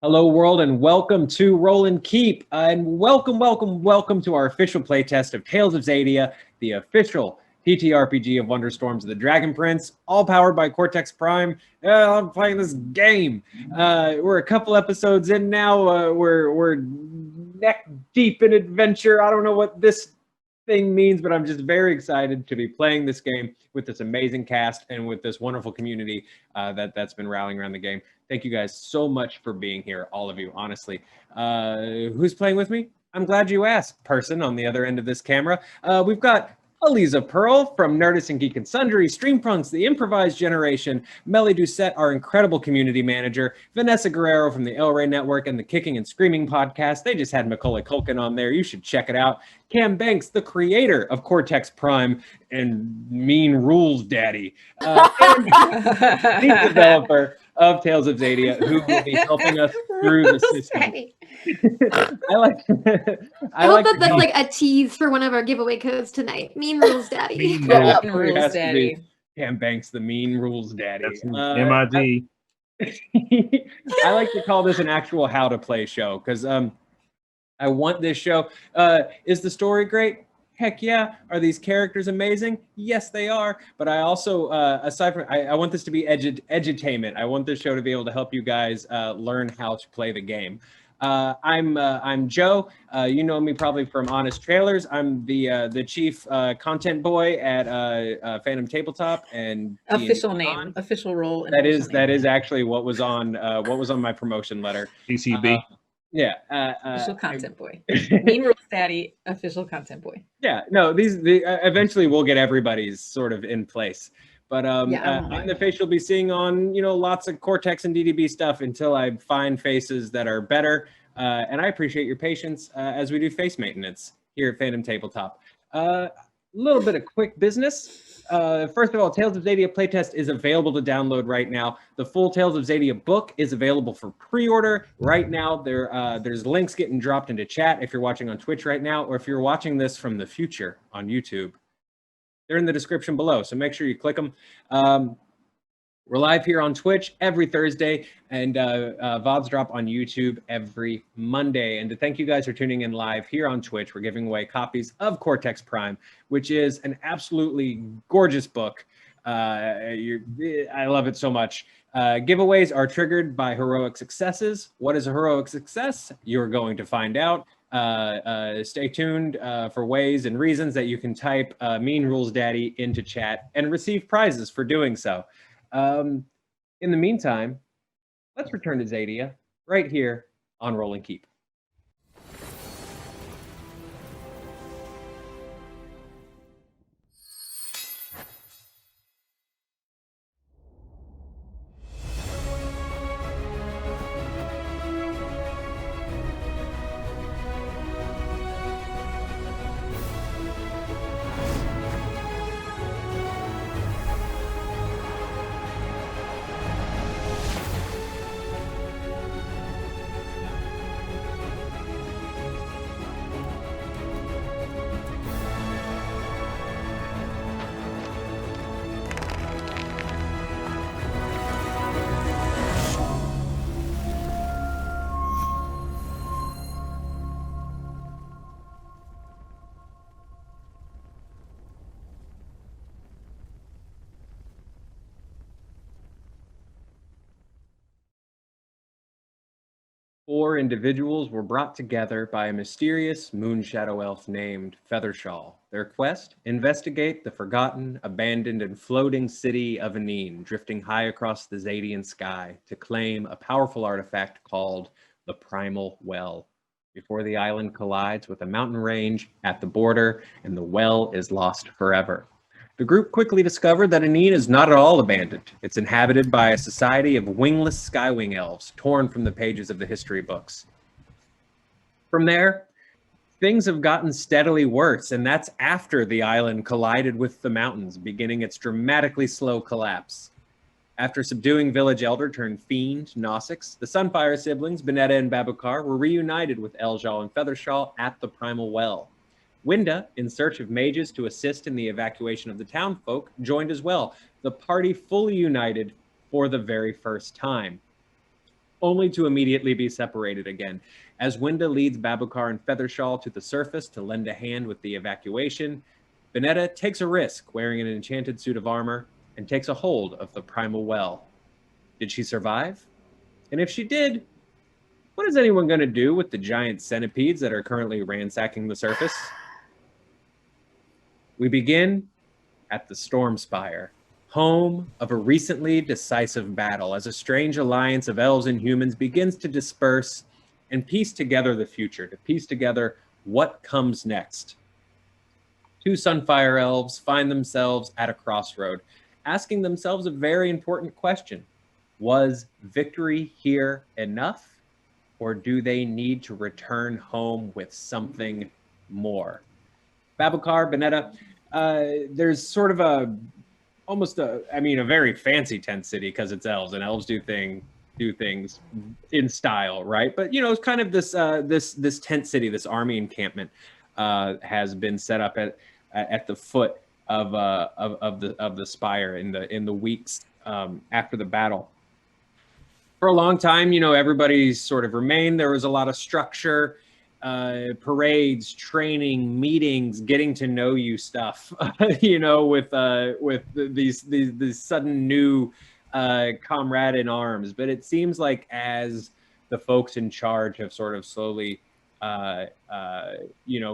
Hello, world, and welcome to Roll and Keep. And welcome to our official playtest of Tales of Xadia, the official TTRPG of Wonderstorms of the Dragon Prince, all powered by Cortex Prime. I'm playing this game. We're a couple episodes in now. We're neck deep in adventure. I don't know what this thing means, but I'm just very excited to be playing this game with this amazing cast and with this wonderful community that's been rallying around the game. Thank you guys so much for being here, all of you, honestly. Who's playing with me? I'm glad you asked, person on the other end of this camera. We've got Aliza Pearl from Nerdist and Geek and Sundry, Streampunks, the Improvised generation, Mellie Doucette, our incredible community manager, Vanessa Guerrero from the El Rey Network and the Kicking and Screaming podcast. They just had Macaulay Culkin on there. You should check it out. Cam Banks, the creator of Cortex Prime and Mean Rules Daddy, and the developer of Tales of Xadia, who will be helping us through the system. I hope that's like a tease for one of our giveaway codes tonight. Mean Rules Daddy. Mean Rules Daddy. Cam Banks, the Mean Rules Daddy. MID. I like to call this an actual how to play show because I want this show. Is the story great? Heck yeah. Are these characters amazing? Yes, they are. But I also, aside from, I want this to be edutainment. I want this show to be able to help you guys learn how to play the game. I'm Joe. You know me probably from Honest Trailers. I'm the chief content boy at Fandom Tabletop and official name, official role. That is actually what was on my promotion letter. TCB. Yeah. Official content boy. Mean Rules Daddy, official content boy. Yeah. No, eventually we'll get everybody's sort of in place. But I'm the face you'll be seeing on, lots of Cortex and DDB stuff until I find faces that are better. And I appreciate your patience as we do face maintenance here at Fandom Tabletop. A little bit of quick business. First of all, Tales of Xadia Playtest is available to download right now. The full Tales of Xadia book is available for pre-order right now. There's links getting dropped into chat if you're watching on Twitch right now, or if you're watching this from the future on YouTube. They're in the description below, so make sure you click them. We're live here on Twitch every Thursday, and VODs drop on YouTube every Monday. And to thank you guys for tuning in live here on Twitch, we're giving away copies of Cortex Prime, which is an absolutely gorgeous book. I love it so much. Giveaways are triggered by heroic successes. What is a heroic success? You're going to find out. Stay tuned for ways and reasons that you can type Mean Rules Daddy into chat and receive prizes for doing so. In the meantime, let's return to Xadia right here on Roll and Keep. Four individuals were brought together by a mysterious moonshadow elf named Feathershaw. Their quest? Investigate the forgotten, abandoned, and floating city of Aneen, drifting high across the Xadian sky to claim a powerful artifact called the Primal Well. Before the island collides with a mountain range at the border, and the well is lost forever. The group quickly discovered that Aneen is not at all abandoned. It's inhabited by a society of wingless skywing elves, torn from the pages of the history books. From there, things have gotten steadily worse, and that's after the island collided with the mountains, beginning its dramatically slow collapse. After subduing village elder turned fiend Nossix, the Sunfire siblings, Benetta and Babukar, were reunited with Eljaw and Feathershaw at the Primal Well. Winda, in search of mages to assist in the evacuation of the townfolk, joined as well, the party fully united for the very first time. only to immediately be separated again. As Winda leads Babukar and Feathershaw to the surface to lend a hand with the evacuation, Vanessa takes a risk wearing an enchanted suit of armor and takes a hold of the primal well. Did she survive? And if she did, what is anyone going to do with the giant centipedes that are currently ransacking the surface? We begin at the Storm Spire, home of a recently decisive battle, as a strange alliance of elves and humans begins to disperse and piece together the future, to piece together what comes next. Two Sunfire elves find themselves at a crossroad, asking themselves a very important question. Was victory here enough, or do they need to return home with something more? Babukar, Vanessa, there's sort of a very fancy tent city because it's elves, and elves do things in style, right? But it's kind of this tent city, this army encampment has been set up at the foot of the spire in the weeks after the battle. For a long time, everybody's sort of remained. There was a lot of structure, parades, training, meetings, getting to know you stuff, with these sudden new comrade in arms. But it seems like as the folks in charge have sort of slowly, gone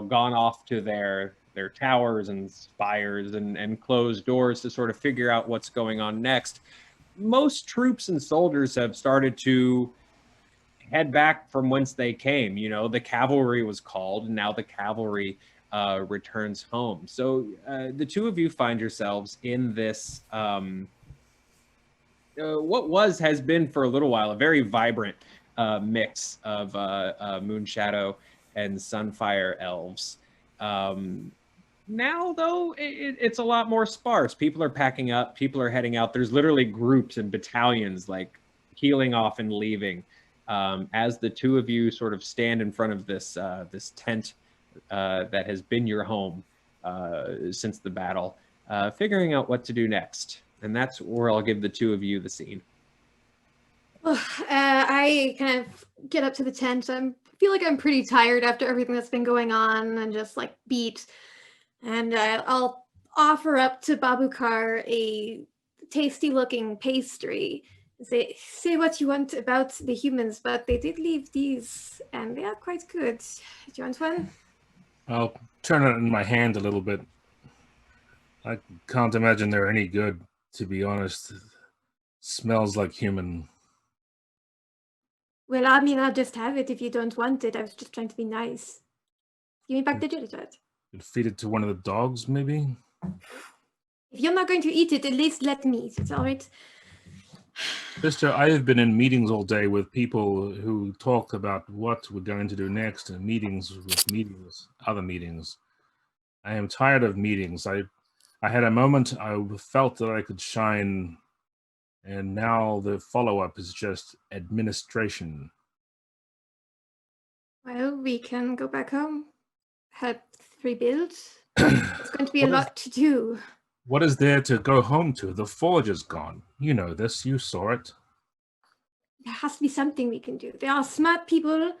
off to their towers and spires and closed doors to sort of figure out what's going on next, most troops and soldiers have started to head back from whence they came. The cavalry was called, and now the cavalry returns home. So the two of you find yourselves in this, has been for a little while, a very vibrant mix of Moonshadow and Sunfire elves. Now, though, it's a lot more sparse. People are packing up. People are heading out. There's literally groups and battalions like healing off and leaving. As the two of you sort of stand in front of this tent that has been your home since the battle, figuring out what to do next. And that's where I'll give the two of you the scene. I kind of get up to the tent. I feel like I'm pretty tired after everything that's been going on and just like beat. And I'll offer up to Babukar a tasty-looking pastry. Say what you want about the humans, but they did leave these, and they are quite good. Do you want one? I'll turn it in my hand a little bit. I can't imagine they're any good, to be honest. It smells like human. Well, I mean, I'll just have it if you don't want it. I was just trying to be nice. Give me back the jellycat. Could feed it to one of the dogs, maybe? If you're not going to eat it, at least let me eat it, all right? Sister, I have been in meetings all day with people who talk about what we're going to do next, and other meetings. I am tired of meetings. I had a moment I felt that I could shine, and now the follow-up is just administration. Well, we can go back home, help rebuild. It's going to be a lot to do. What is there to go home to? The forge is gone. You know this. You saw it. There has to be something we can do. There are smart people.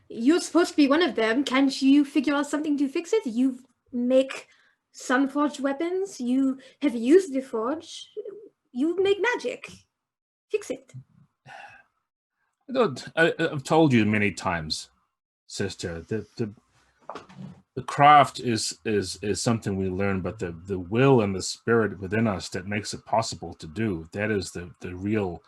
You're supposed to be one of them. Can't you figure out something to fix it? You make sun-forged weapons. You have used the forge. You make magic. Fix it. I've told you many times, sister, the craft is something we learn, but the will and the spirit within us that makes it possible to do, that is the real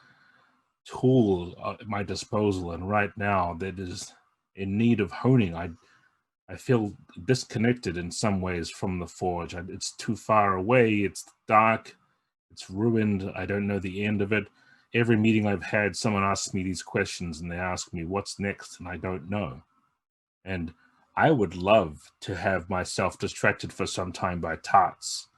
tool at my disposal. And right now that is in need of honing. I feel disconnected in some ways from the forge. It's too far away. It's dark. It's ruined. I don't know the end of it. Every meeting I've had, someone asks me these questions, and they ask me what's next, and I don't know. And I would love to have myself distracted for some time by tarts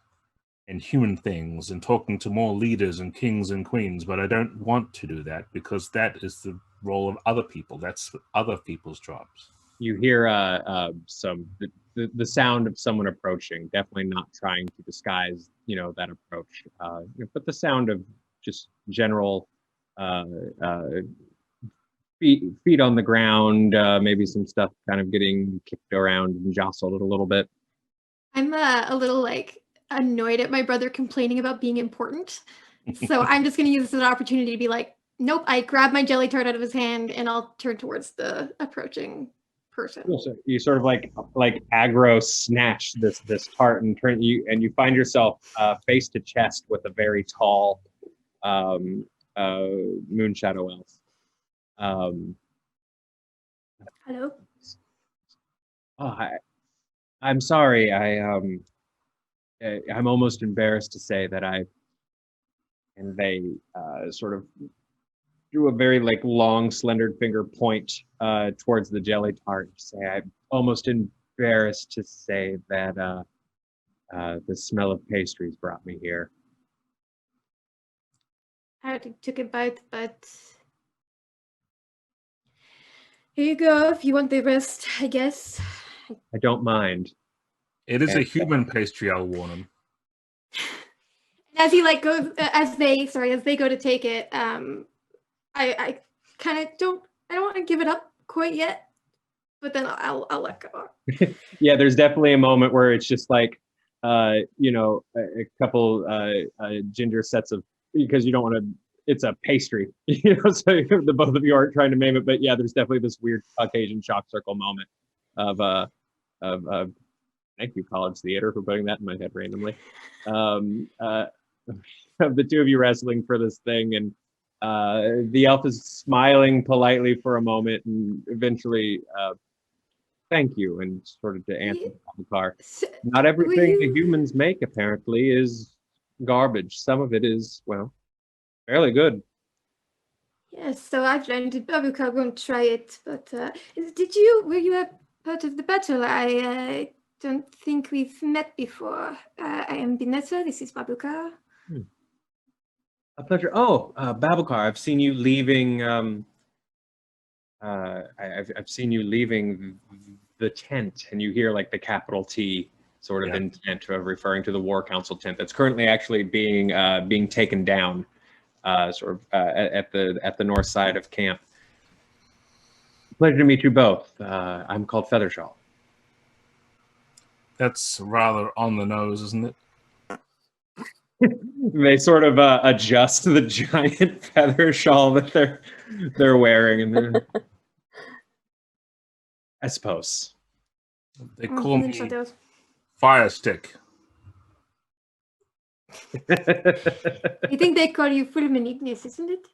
and human things and talking to more leaders and kings and queens, but I don't want to do that because that is the role of other people. That's other people's jobs. You hear the sound of someone approaching, definitely not trying to disguise, that approach, but the sound of just general feet on the ground, maybe some stuff kind of getting kicked around and jostled a little bit. I'm a little like annoyed at my brother complaining about being important. So I'm just going to use this as an opportunity to be like, nope, I grab my jelly tart out of his hand and I'll turn towards the approaching person. So you sort of like aggro snatch this tart and you find yourself face to chest with a very tall Moonshadow elf. Hello. Oh, I'm sorry. I'm almost embarrassed to say that and they sort of drew a very like long, slendered finger point towards the jelly tart. Say, I'm almost embarrassed to say that the smell of pastries brought me here. I already took a bite, but here you go. If you want the rest, I guess. I don't mind. It is a human pastry, I'll warn him. As he like goes, as they go to take it, I kind of don't want to give it up quite yet, but then I'll let go. Yeah, there's definitely a moment where it's just like, a couple ginger sets of, because you don't want to, it's a pastry, so the both of you aren't trying to name it, but yeah, there's definitely this weird Caucasian chalk circle moment of thank you, College Theater, for putting that in my head randomly, of the two of you wrestling for this thing, and the elf is smiling politely for a moment and eventually thank you, and sort of to answer the car. Not everything the humans make apparently is garbage. Some of it is, well, fairly good. Yes, so I've learned it. Babuka won't try it, but were you a part of the battle? I don't think we've met before. I am Vanessa, this is Babuka. A pleasure. Oh, Babukar, I've seen you leaving. I've seen you leaving the tent, and you hear like the capital T sort of intent of referring to the War Council tent that's currently actually being taken down, sort of at the north side of camp. Pleasure to meet you both. I'm called Feathershaw. That's rather on the nose, isn't it? They sort of adjust the giant feather shawl that they're wearing, and I suppose they call me Fire Stick. I think they call you Fulmin Ignis, isn't it?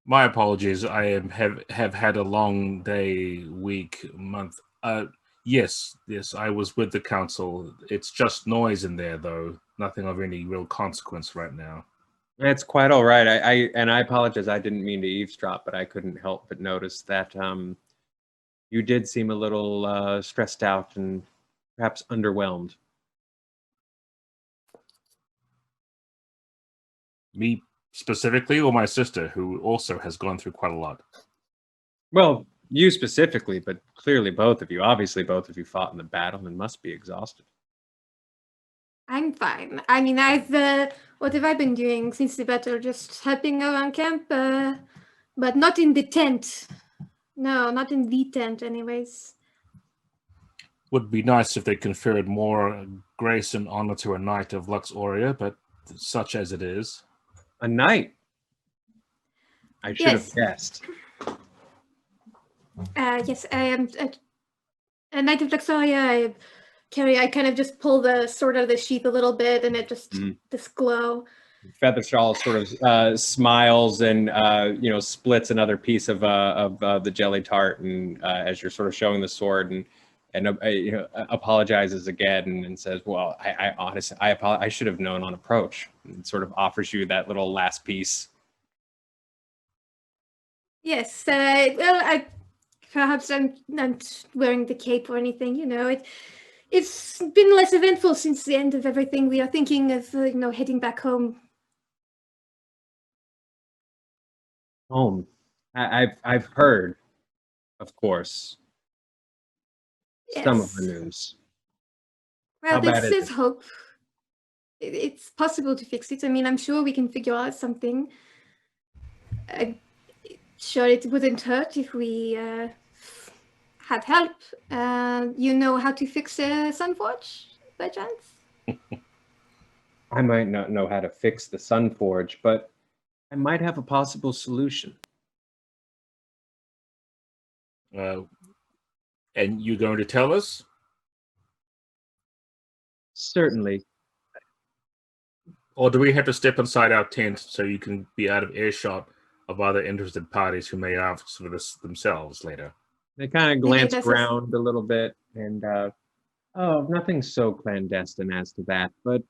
My apologies. I have had a long day, week, month. Yes, I was with the council. It's just noise in there, though. Nothing of any real consequence right now. It's quite all right. I apologize. I didn't mean to eavesdrop, but I couldn't help but notice that you did seem a little stressed out and perhaps underwhelmed. Me specifically, or my sister, who also has gone through quite a lot? Well, you specifically, but clearly both of you. Obviously, both of you fought in the battle and must be exhausted. I'm fine. I mean, what have I been doing since the battle? Just helping around camp, but not in the tent. No, not in the tent, anyways. Would be nice if they conferred more grace and honor to a knight of Lux Aurea, but such as it is. A knight? I should have guessed. Yes, I am a knight of Lux Aurea. I kind of just pull the sword out of the sheath a little bit, and it just this glow. Feathershaw sort of smiles and splits another piece of the jelly tart, and as you're sort of showing the sword, and apologizes again and says, "Well, I honestly, I should have known on approach." And sort of offers you that little last piece. Yes, well, perhaps I'm not wearing the cape or anything. It's been less eventful since the end of everything. We are thinking of heading back home. Home. I've heard, of course, some of the news. Well, there's hope. It's possible to fix it. I mean, I'm sure we can figure out something. sure it wouldn't hurt if we had help. You know how to fix a Sunforge, by chance? I might not know how to fix the Sunforge, but I might have a possible solution. And you going to tell us? Certainly. Or do we have to step inside our tent so you can be out of earshot of other interested parties who may ask for this themselves later? They kind of glance around a little bit and, oh, nothing so clandestine as to that, but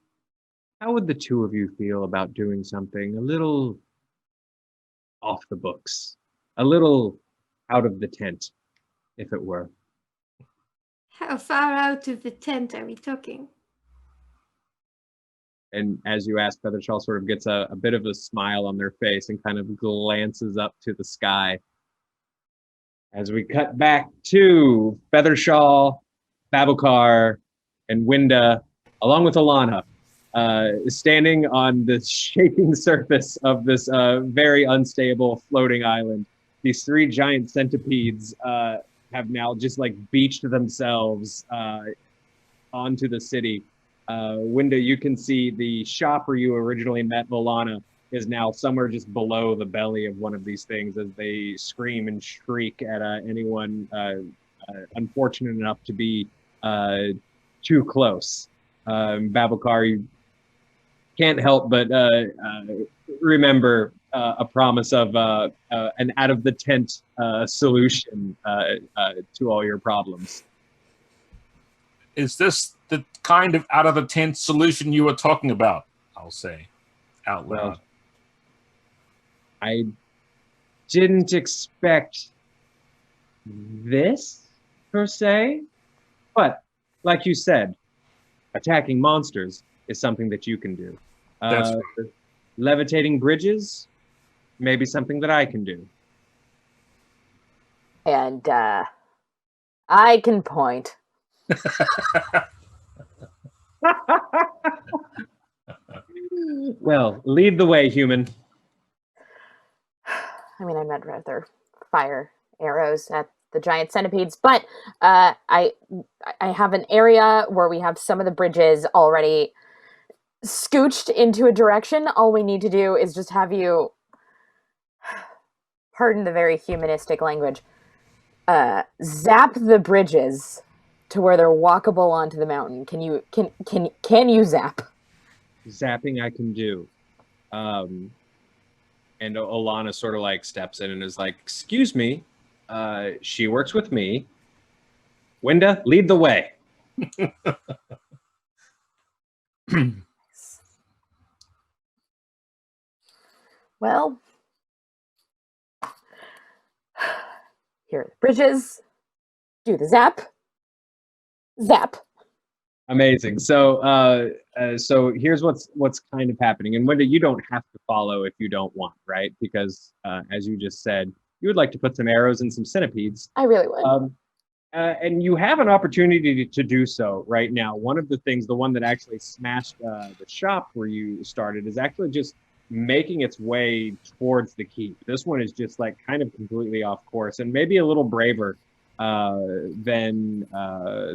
how would the two of you feel about doing something a little off the books? A little out of the tent, if it were. How far out of the tent are we talking? And as you ask, Feathershaw sort of gets a bit of a smile on their face and kind of glances up to the sky. As we cut back to Feathershaw, Babukar, and Winda, along with Alana, standing on the shaking surface of this very unstable floating island. These three giant centipedes have now just like beached themselves onto the city. Winda, you can see the shop where you originally met Volana is now somewhere just below the belly of one of these things as they scream and shriek at anyone unfortunate enough to be too close. Babukar, you can't help but remember a promise of an out-of-the-tent solution to all your problems. Is this the kind of out-of-the-tent solution you were talking about? I'll say out loud. Well, I didn't expect this, per se, but like you said, attacking monsters is something that you can do. That's levitating bridges, maybe something that I can do. And I can point. Well, lead the way, human. I mean, I meant rather fire arrows at the giant centipedes, but I have an area where we have some of the bridges already scooched into a direction. All we need to do is just have you, pardon the very humanistic language, zap the bridges to where they're walkable onto the mountain. Can you zap? Zapping I can do. And Alana sort of like steps in and is like, excuse me, she works with me. Winda, lead the way. Well, here are the bridges. Do the zap. Zap. Amazing. So so here's what's kind of happening. And Winda, you don't have to follow if you don't want, right? Because as you just said, you would like to put some arrows and some centipedes. I really would. And you have an opportunity to do so right now. One of the things, the one that actually smashed the shop where you started, is actually just making its way towards the keep. This one is just like kind of completely off course and maybe a little braver than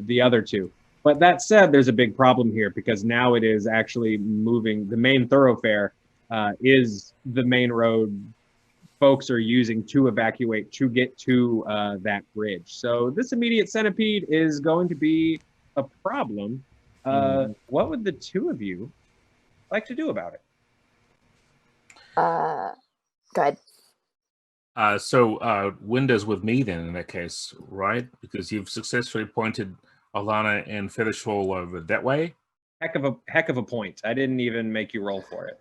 the other two. But that said, there's a big problem here because now it is actually moving. The main thoroughfare is the main road folks are using to evacuate to get to that bridge. So this immediate centipede is going to be a problem. What would the two of you like to do about it? Go ahead. So Winda's with me then in that case, right? Because you've successfully pointed Alana and Feathershaw over that way. Heck of a point. I didn't even make you roll for it.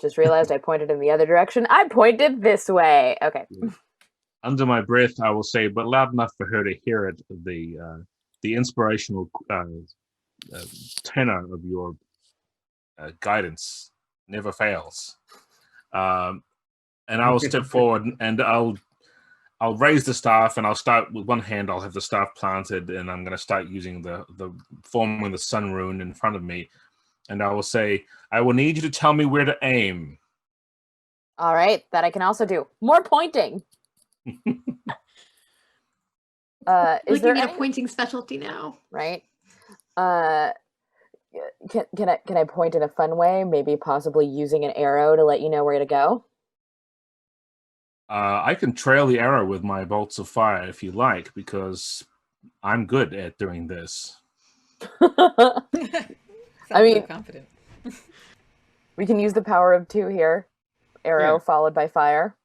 Just realized I pointed in the other direction. I pointed this way. Okay. Under my breath, I will say, but loud enough for her to hear it. The inspirational tenor of your guidance never fails. And I will step forward and I'll raise the staff and I'll start with one hand. I'll have the staff planted and I'm going to start using the forming the sun rune in front of me. And I will say, I will need you to tell me where to aim. All right, that I can also do. More pointing. Is there you need any... a pointing specialty now, right? Can I point in a fun way? Maybe possibly using an arrow to let you know where to go. I can trail the arrow with my bolts of fire if you like, because I'm good at doing this. Sounds mean- so confident. We can use the power of 2 here. Arrow followed by fire.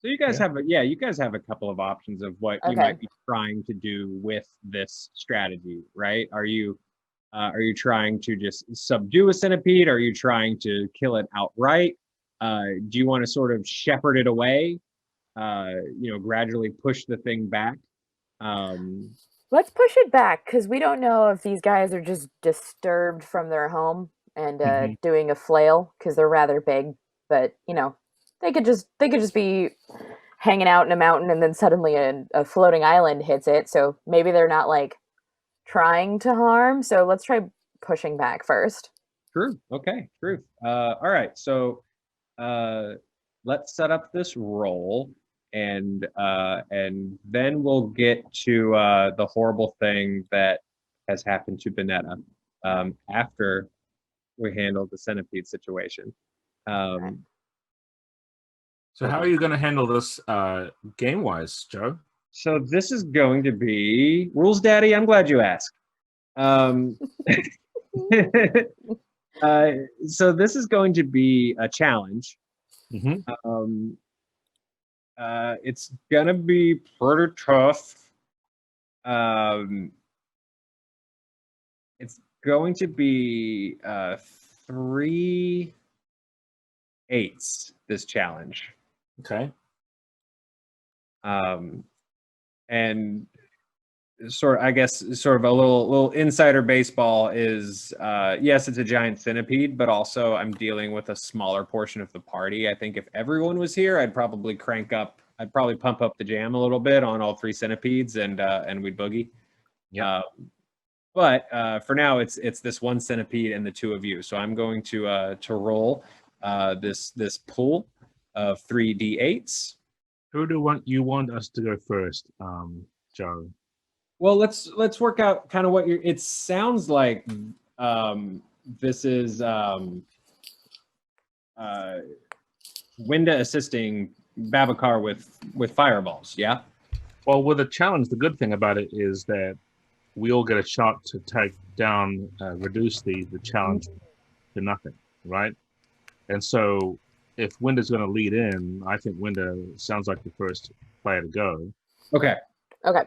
So you guys have a couple of options of what you might be trying to do with this strategy, right? Are you trying to just subdue a centipede? Are you trying to kill it outright? Do you want to sort of shepherd it away? Gradually push the thing back. Let's push it back, because we don't know if these guys are just disturbed from their home and doing a flail, because they're rather big. But they could just be hanging out in a mountain, and then suddenly a floating island hits it. So maybe they're not like trying to harm. So let's try pushing back first. True. Okay. True. All right. So let's set up this roll. And then we'll get to the horrible thing that has happened to Vanessa after we handle the centipede situation. So how are you going to handle this game-wise, Joe? So this is going to be rules, Daddy. I'm glad you asked. So this is going to be a challenge. It's gonna be pretty tough. It's going to be 3 8s this challenge. Okay. And sort of a little insider baseball is yes, it's a giant centipede, but also I'm dealing with a smaller portion of the party. I think if everyone was here, I'd probably pump up the jam a little bit on all 3 centipedes and we'd boogie. Yeah. But for now, it's this 1 centipede and the 2 of you. So I'm going to roll this pool of 3 d8s. Who do you want us to go first, Joe? Well, let's work out kind of what you're. It sounds like this is Winda assisting Babacar with fireballs. Yeah. Well, with a challenge, the good thing about it is that we all get a shot to take down, reduce the challenge to nothing, right? And so, if Winda's going to lead in, I think Winda sounds like the first player to go. Okay. Okay.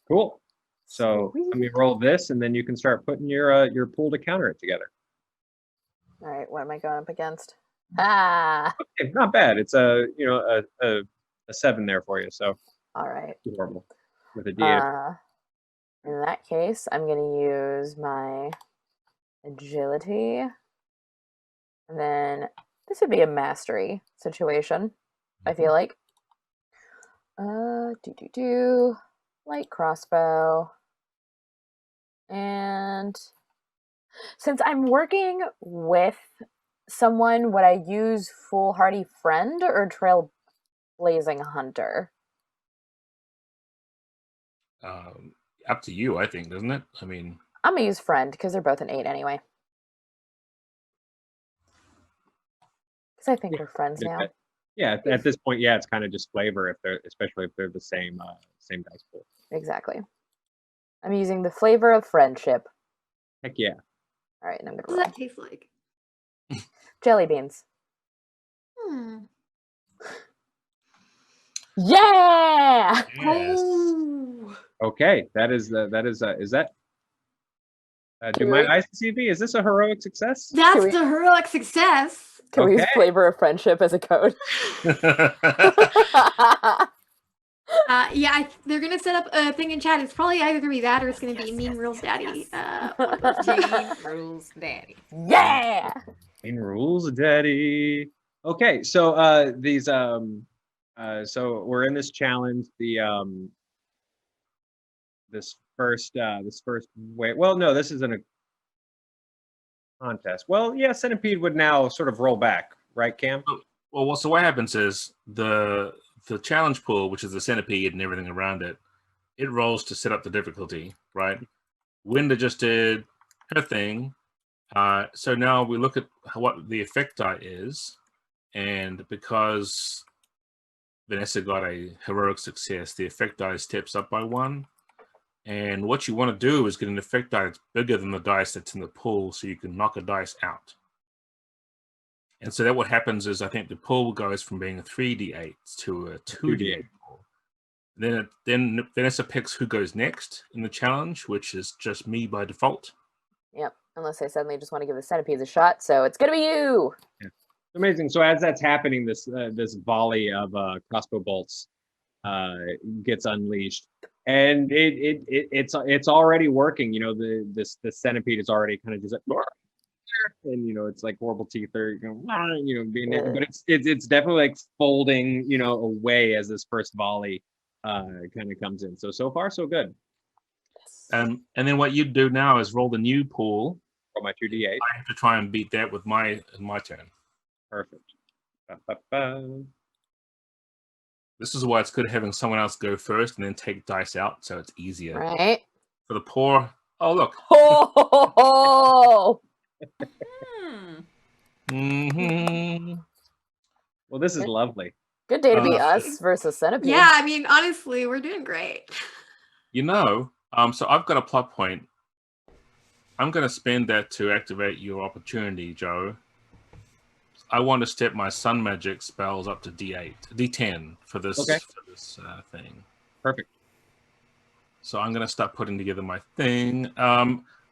Cool. So let me roll this, and then you can start putting your pool to counter it together. All right. What am I going up against? Ah. Okay, not bad. It's a 7 there for you. So. All right. Horrible. With a D8. In that case, I'm going to use my agility, and then this would be a mastery situation. I feel like. Light crossbow. And since I'm working with someone, would I use foolhardy friend or trailblazing hunter? Up to you, I think, doesn't it? I mean, I'm gonna use friend because they're both an 8 anyway. Because I think we're friends now. Yeah, at this point, yeah, it's kind of just flavor especially if they're the same dice pool. Exactly. I'm using the flavor of friendship. Heck yeah. All right, and I'm gonna what does that taste like? Jelly beans. Yeah. yes. Oh. Okay, is that do my ICCV? Is this a heroic success? That's the heroic success. Can we use flavor of friendship as a code? Yeah, they're gonna set up a thing in chat. It's probably either gonna be that or it's gonna be Mean Rules Daddy. Mean Rules Daddy. Yeah. Mean Rules Daddy. Okay, so these so we're in this challenge. The this first way. Well, no, this isn't a contest. Well, yeah, Centipede would now sort of roll back, right, Cam? Well, so what happens is the the challenge pool, which is the centipede and everything around it, it rolls to set up the difficulty, right? Winder just did her thing. So now we look at what the effect die is, and because Vanessa got a heroic success, the effect die steps up by 1. And what you want to do is get an effect die that's bigger than the dice that's in the pool, so you can knock a dice out. And so that what happens is, I think the pool goes from being a 3d8 to a 2d8 pool. Then Vanessa picks who goes next in the challenge, which is just me by default. Yep, unless I suddenly just want to give the centipedes a shot, so it's gonna be you. Yeah. Amazing. So as that's happening, this volley of crossbow bolts gets unleashed, and it's already working. You know, the centipede is already kind of just like, and you know, it's like horrible teeth are being, but it's definitely like folding, you know, away as this first volley kind of comes in. So far so good. And then what you do now is roll the new pool. For my 2d8. I have to try and beat that with my turn. Perfect. This is why it's good having someone else go first and then take dice out, so it's easier. Right. For the poor, oh look. Oh. Well, this is lovely. Good day to be us versus centipede. Yeah, I mean, honestly, we're doing great. You know, so I've got a plot point. I'm going to spend that to activate your opportunity, Joe. I want to step my sun magic spells up to D10 for this, thing. Perfect. So I'm going to start putting together my thing.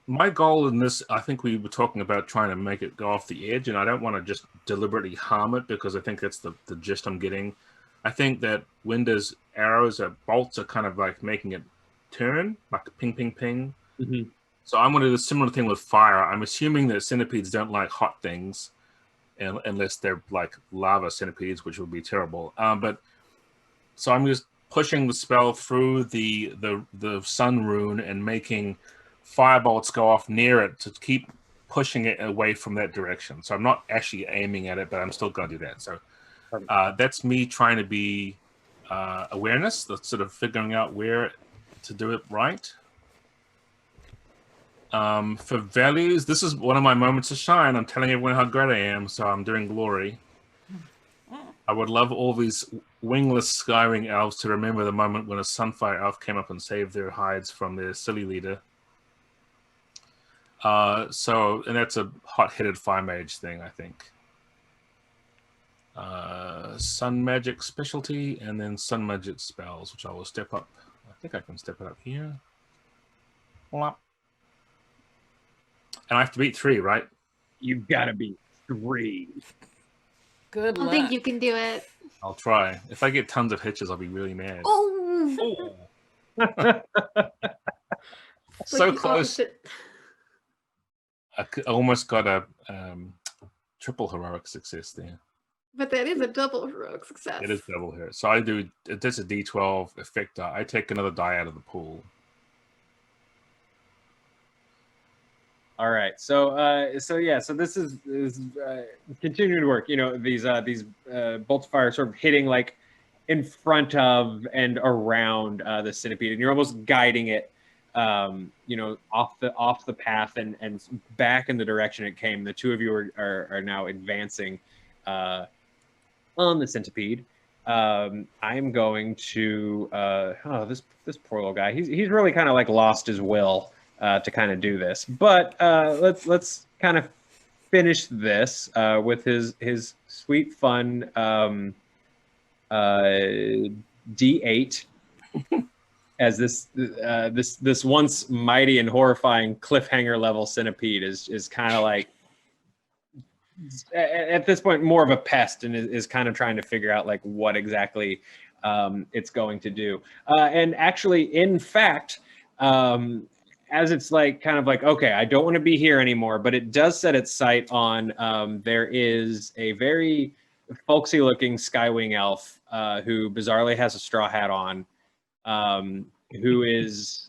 My goal in this, I think we were talking about trying to make it go off the edge, and I don't want to just deliberately harm it, because I think that's the gist I'm getting. I think that Winder's arrows or bolts are kind of like making it turn, like a ping, ping, ping. Mm-hmm. So I'm going to do a similar thing with fire. I'm assuming that centipedes don't like hot things, unless they're like lava centipedes, which would be terrible. So I'm just pushing the spell through the sun rune and making firebolts go off near it to keep pushing it away from that direction. So I'm not actually aiming at it, but I'm still going to do that. So that's me trying to be awareness. That's sort of figuring out where to do it right. For values, this is one of my moments to shine. I'm telling everyone how great I am, so I'm doing glory. I would love all these wingless Skywing elves to remember the moment when a Sunfire elf came up and saved their hides from their silly leader. And that's a hot-headed fire mage thing, I think. Sun magic specialty, and then sun magic spells, which I will step up. I think I can step it up here. And I have to beat 3, right? You've got to beat 3. Good luck. I think you can do it. I'll try. If I get tons of hitches, I'll be really mad. Oh! So close. I almost got a triple heroic success there. But that is a double heroic success. It is double here. So I do, that's a D12 effect die. I take another die out of the pool. All right, so this is continuing to work. You know, these bolts of fire sort of hitting like in front of and around the centipede, and you're almost guiding it, you know, off the path and back in the direction it came. The two of you are now advancing on the centipede. I'm going to this poor little guy. He's really kind of like lost his will to kind of do this, but let's kind of finish this with his sweet fun D8 as this once mighty and horrifying cliffhanger level centipede is kind of like at this point more of a pest and is kind of trying to figure out like what exactly it's going to do, and actually in fact as it's like kind of like, okay, I don't want to be here anymore, but it does set its sight on there is a very folksy looking Skywing elf who bizarrely has a straw hat on, who is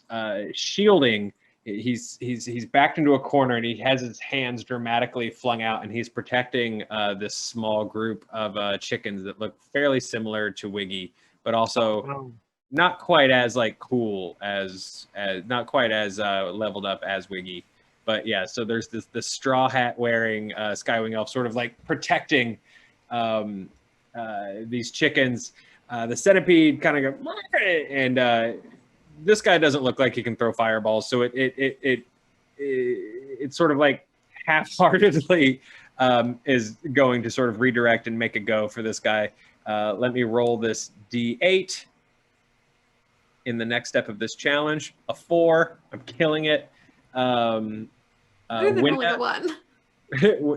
shielding he's backed into a corner, and he has his hands dramatically flung out, and he's protecting this small group of chickens that look fairly similar to Wiggy, but also not quite as like cool as not quite as leveled up as Wiggy. But yeah, so there's this straw hat wearing Skywing elf sort of like protecting these chickens. The centipede kind of go, and this guy doesn't look like he can throw fireballs, so it's sort of like half-heartedly is going to sort of redirect and make a go for this guy. Let me roll this D8 in the next step of this challenge. A 4. I'm killing it. Winda, one.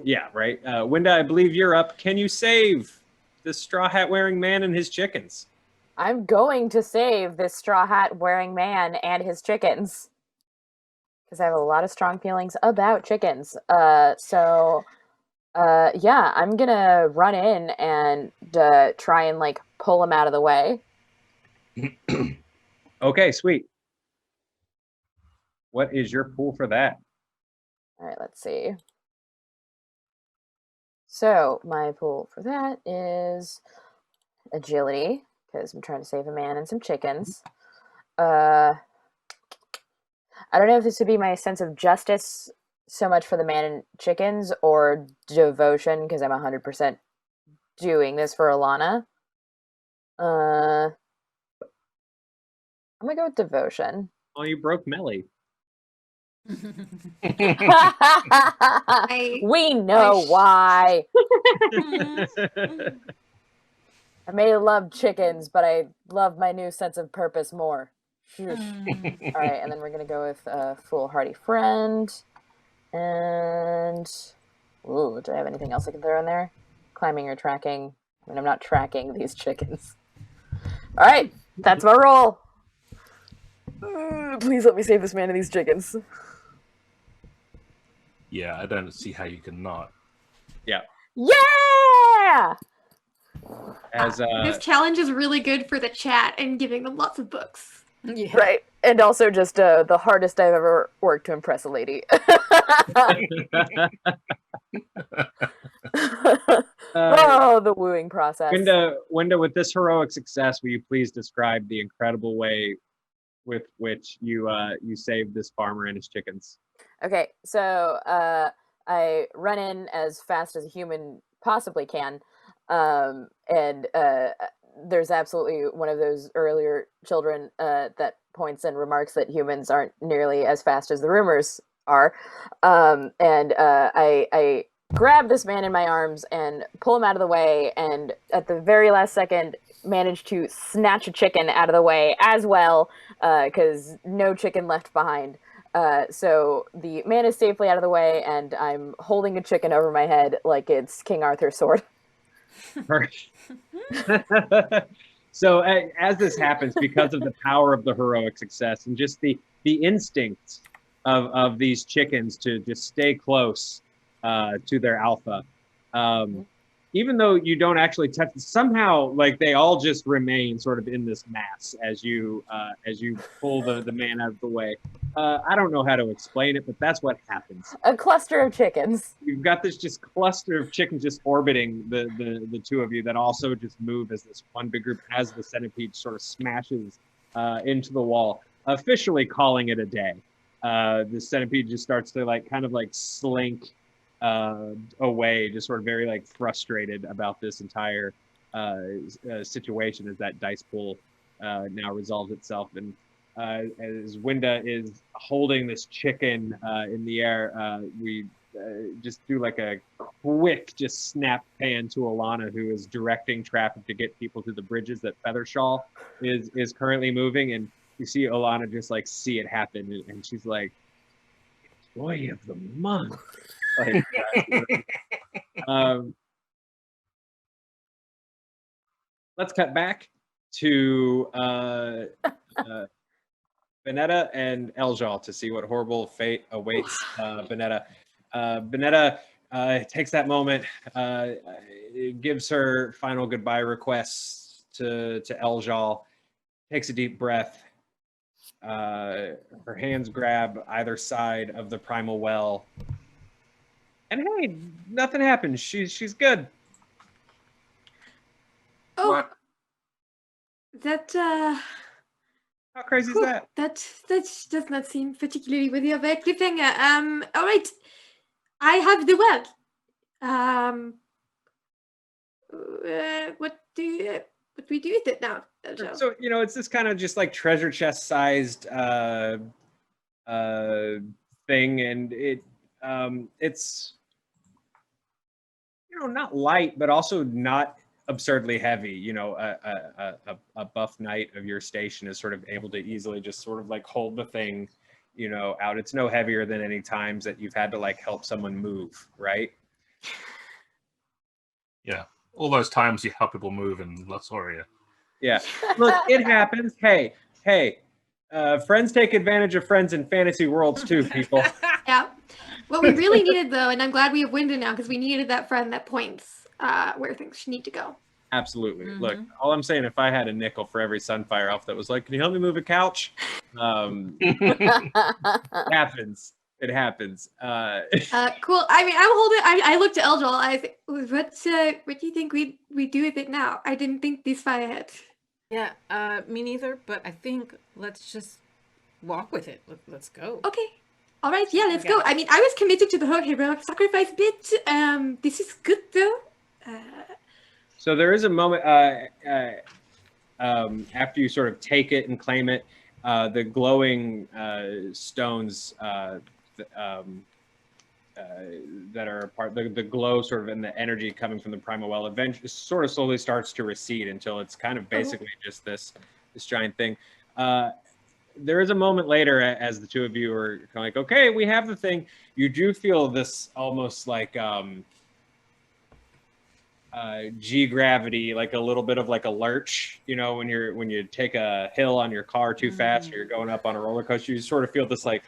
Yeah, right. Winda, I believe you're up. Can you save this straw hat wearing man and his chickens? I'm going to save this straw hat wearing man and his chickens, because I have a lot of strong feelings about chickens. Yeah, I'm gonna run in and try and like pull him out of the way. Okay, sweet. What is your pool for that? All right, let's see. So my pool for that is agility, because I'm trying to save a man and some chickens. I don't know if this would be my sense of justice so much for the man and chickens, or devotion, because I'm 100% doing this for Alana. I'm gonna go with devotion. Oh, you broke Mellie. We know why. I may love chickens, but I love my new sense of purpose more. All right, and then we're gonna go with foolhardy friend, and ooh, do I have anything else I can throw in there? Climbing or tracking? I mean, I'm not tracking these chickens. All right, that's my roll. Please let me save this man and these chickens. Yeah, I don't see how you can not. Yeah. Yeah! This challenge is really good for the chat and giving them lots of books. Yeah. Right, and also just the hardest I've ever worked to impress a lady. The wooing process. Winda, with this heroic success, will you please describe the incredible way with which you saved this farmer and his chickens? Okay, so I run in as fast as a human possibly can, and there's absolutely one of those earlier children that points and remarks that humans aren't nearly as fast as the rumors are, and I grab this man in my arms and pull him out of the way, and at the very last second manage to snatch a chicken out of the way as well, because no chicken left behind. So the man is safely out of the way, and I'm holding a chicken over my head like it's King Arthur's sword. So as this happens, because of the power of the heroic success and just the instincts of these chickens to just stay close to their alpha, even though you don't actually touch, somehow like they all just remain sort of in this mass as you pull the man out of the way. I don't know how to explain it, but that's what happens. A cluster of chickens. You've got this just cluster of chickens just orbiting the two of you that also just move as this one big group as the centipede sort of smashes into the wall, officially calling it a day. The centipede just starts to like kind of like slink away, just sort of very like frustrated about this entire situation as that dice pool now resolves itself. And as Winda is holding this chicken in the air, we just do like a quick just snap pan to Alana, who is directing traffic to get people to the bridges that Feathershaw is currently moving. And you see Alana just like see it happen, and she's like, "Boy of the month." Like, let's cut back to Vanessa and Eljal to see what horrible fate awaits Vanessa. Vanessa takes that moment, gives her final goodbye requests to Eljal, takes a deep breath, Her hands grab either side of the primal well. And hey, nothing happened. She's good. Oh, What? that How crazy is that? That does not seem particularly worthy of a cliffhanger. All right, I have the well. What do we do with it now? So it's this kind of just like treasure chest sized thing, and it's not light, but also not absurdly heavy. A buff knight of your station is sort of able to easily just sort of like hold the thing, out. It's no heavier than any times that you've had to like help someone move, right? Yeah, all those times you help people move in Lost Oasis. Yeah, look, it happens. Hey, friends take advantage of friends in fantasy worlds too, people. Yeah. What we really needed, though, and I'm glad we have Wyndon now, because we needed that friend that points where things need to go. Absolutely. Look, all I'm saying, if I had a nickel for every Sunfire elf that was like, can you help me move a couch? It happens. It happens. Cool. I mean, I'm holding. I looked to Eldril. I think, what do you think we do with it now? I didn't think these fire heads. Yeah, me neither. But I think let's just walk with it. Let's go. Okay. All right. Yeah, let's go. I mean, I was committed to the whole heroic sacrifice bit. This is good though. So there is a moment after you sort of take it and claim it, the glowing stones that are a part, the glow sort of and the energy coming from the primal well eventually sort of slowly starts to recede until it's kind of basically just this giant thing. There is a moment later as the two of you are kind of like, okay, we have the thing. You do feel this almost like G gravity, like a little bit of like a lurch, when you take a hill on your car too fast or you're going up on a roller coaster, you sort of feel this like,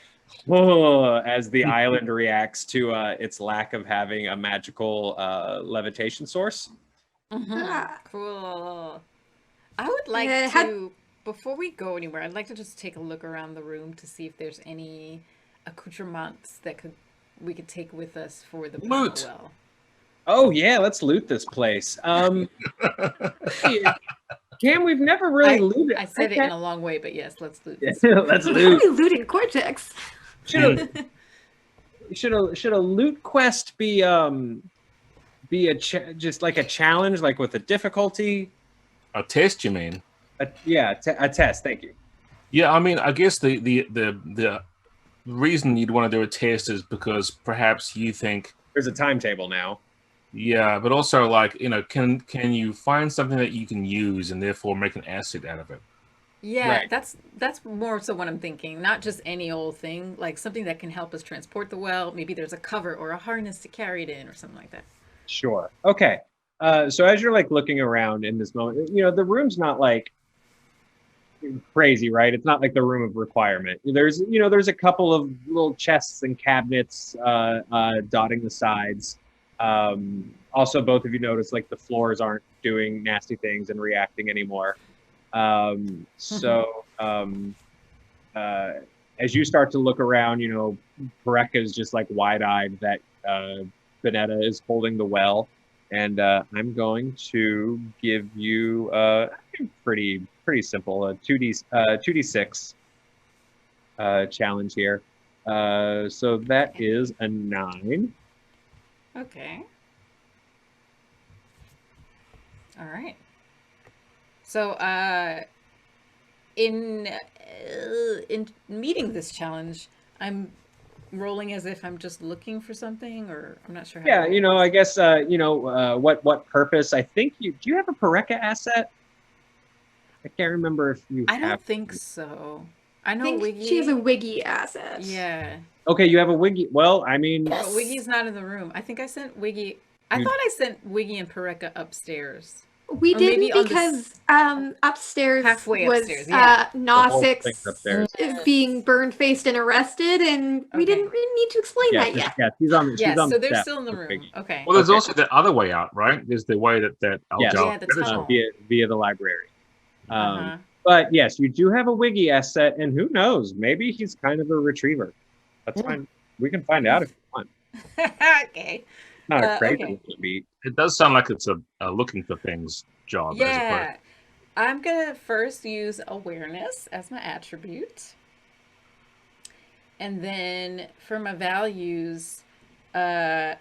whoa, as the island reacts to its lack of having a magical levitation source. Cool. I would like to, before we go anywhere, I'd like to just take a look around the room to see if there's any accoutrements that we could take with us for the loot. Well. Oh yeah, let's loot this place. Cam, we've never really looted. I said it in a long way, but yes, let's loot. Let's loot. How are we looting Cortex? Should a loot quest be just like a challenge, like with a difficulty? A test, you mean? A test. Thank you. Yeah, I mean, I guess the reason you'd want to do a test is because perhaps you think there's a timetable now. Yeah, but also like, can you find something that you can use and therefore make an asset out of it? Yeah, right. That's more so what I'm thinking. Not just any old thing, like something that can help us transport the well. Maybe there's a cover or a harness to carry it in or something like that. Sure. Okay. So as you're like looking around in this moment, the room's not like crazy, right? It's not like the room of requirement. There's a couple of little chests and cabinets dotting the sides. Also, both of you notice like the floors aren't doing nasty things and reacting anymore. As you start to look around, Pareka is just like wide-eyed that Vanessa is holding the well, and I'm going to give you pretty simple a 2d6 challenge here. So that is a 9. Okay. All right. So, in meeting this challenge, I'm rolling as if I'm just looking for something, or I'm not sure how. Yeah, I guess what purpose? I think do you have a Pareka asset? I can't remember if you. I don't think so. I know Wiggy. She has a Wiggy asset. Yeah. Okay, you have a Wiggy. Well, I mean, but Wiggy's not in the room. I think I sent Wiggy. I thought I sent Wiggy and Pareka upstairs. We didn't because upstairs halfway was upstairs, yeah. Nosix being burned-faced and arrested, and we didn't really need to explain that yet. Yeah, she's on so they're still in the room. Okay. Well, there's also the other way out, right? There's the way that the tunnel. via the library. But yes, you do have a Wiggy asset, and who knows? Maybe he's kind of a retriever. That's fine. We can find out if you want. Okay. Not a crazy Okay. beat. It does sound like it's a looking for things job. Yeah. I'm going to first use awareness as my attribute. And then for my values, I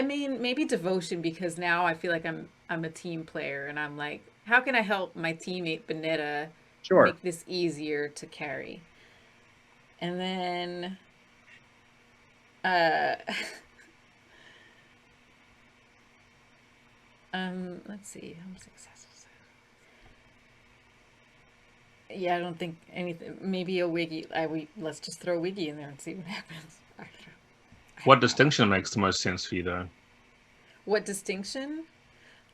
mean, maybe devotion, because now I feel like I'm a team player, and I'm like, how can I help my teammate Bonetta make this easier to carry? And then let's see, I'm successful. Yeah, I don't think anything. Maybe a Wiggy. Let's just throw a Wiggy in there and see what happens. What distinction makes the most sense for you, though? What distinction?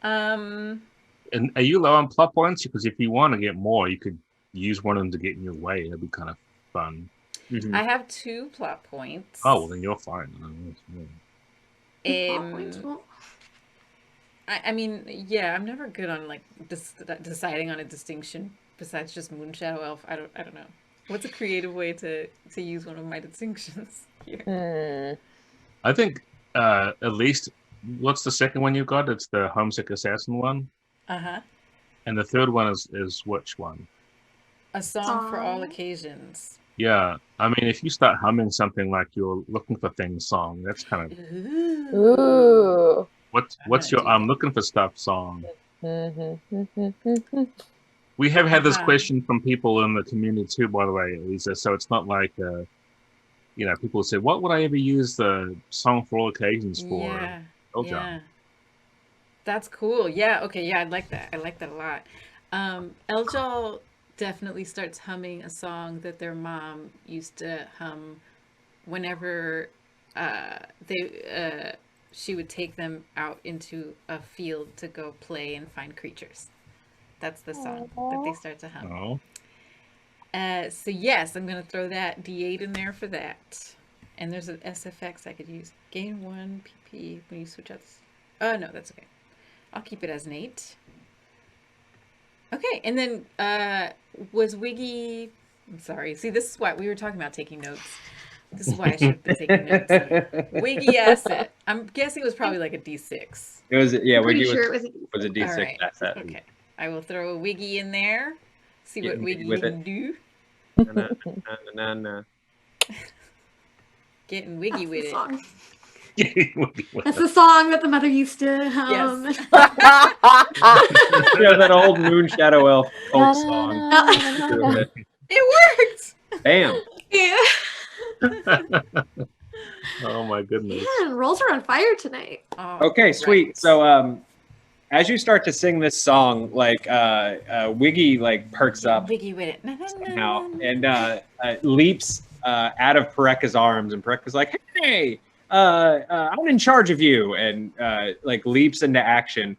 And are you low on plot points? Because if you want to get more, you could use one of them to get in your way. That'd be kind of fun. Mm-hmm. I have 2 plot points. Oh, well, then you're fine. I mean, yeah, I'm never good on like deciding on a distinction besides just Moonshadow Elf. I don't know. What's a creative way to use one of my distinctions here? I think at least, what's the second one you got? It's the Homesick Assassin one. Uh-huh. And the third one is which one? A Song for All Occasions. Yeah. I mean, if you start humming something like You're Looking for Things song, that's kind of... Ooh. What's your I'm looking for stuff song? We have had this question from people in the community too, by the way, Aliza. So it's not like, people say, what would I ever use the Song for All Occasions for? Yeah. Yeah. That's cool. Yeah. Okay. Yeah. I like that. I like that a lot. Eljal definitely starts humming a song that their mom used to hum whenever she would take them out into a field to go play and find creatures. That's the song that they start to hum. So yes, I'm going to throw that D8 in there for that. And there's an SFX I could use. Gain 1 PP when you switch out. Oh, no, that's okay. I'll keep it as an 8. Okay, and then was Wiggy... I'm sorry. See, this is why we were talking about taking notes. This is why I should have been taking notes. Wiggy asset. I'm guessing it was probably like a D6. It was, yeah, Wiggy sure was a D6 right. asset. Okay. I will throw a Wiggy in there. See what Wiggy can do. Getting Wiggy with it. That's the song that the mother used to hum. Yes. That old Moonshadow Elf folk song. It worked! Bam. Yeah. Oh my goodness. Man, rolls are on fire tonight. Okay, sweet. So as you start to sing this song, like Wiggy like perks up Wiggy with it. somehow and leaps out of Pareka's arms, and Pareka's like, hey, I'm in charge of you, and like leaps into action.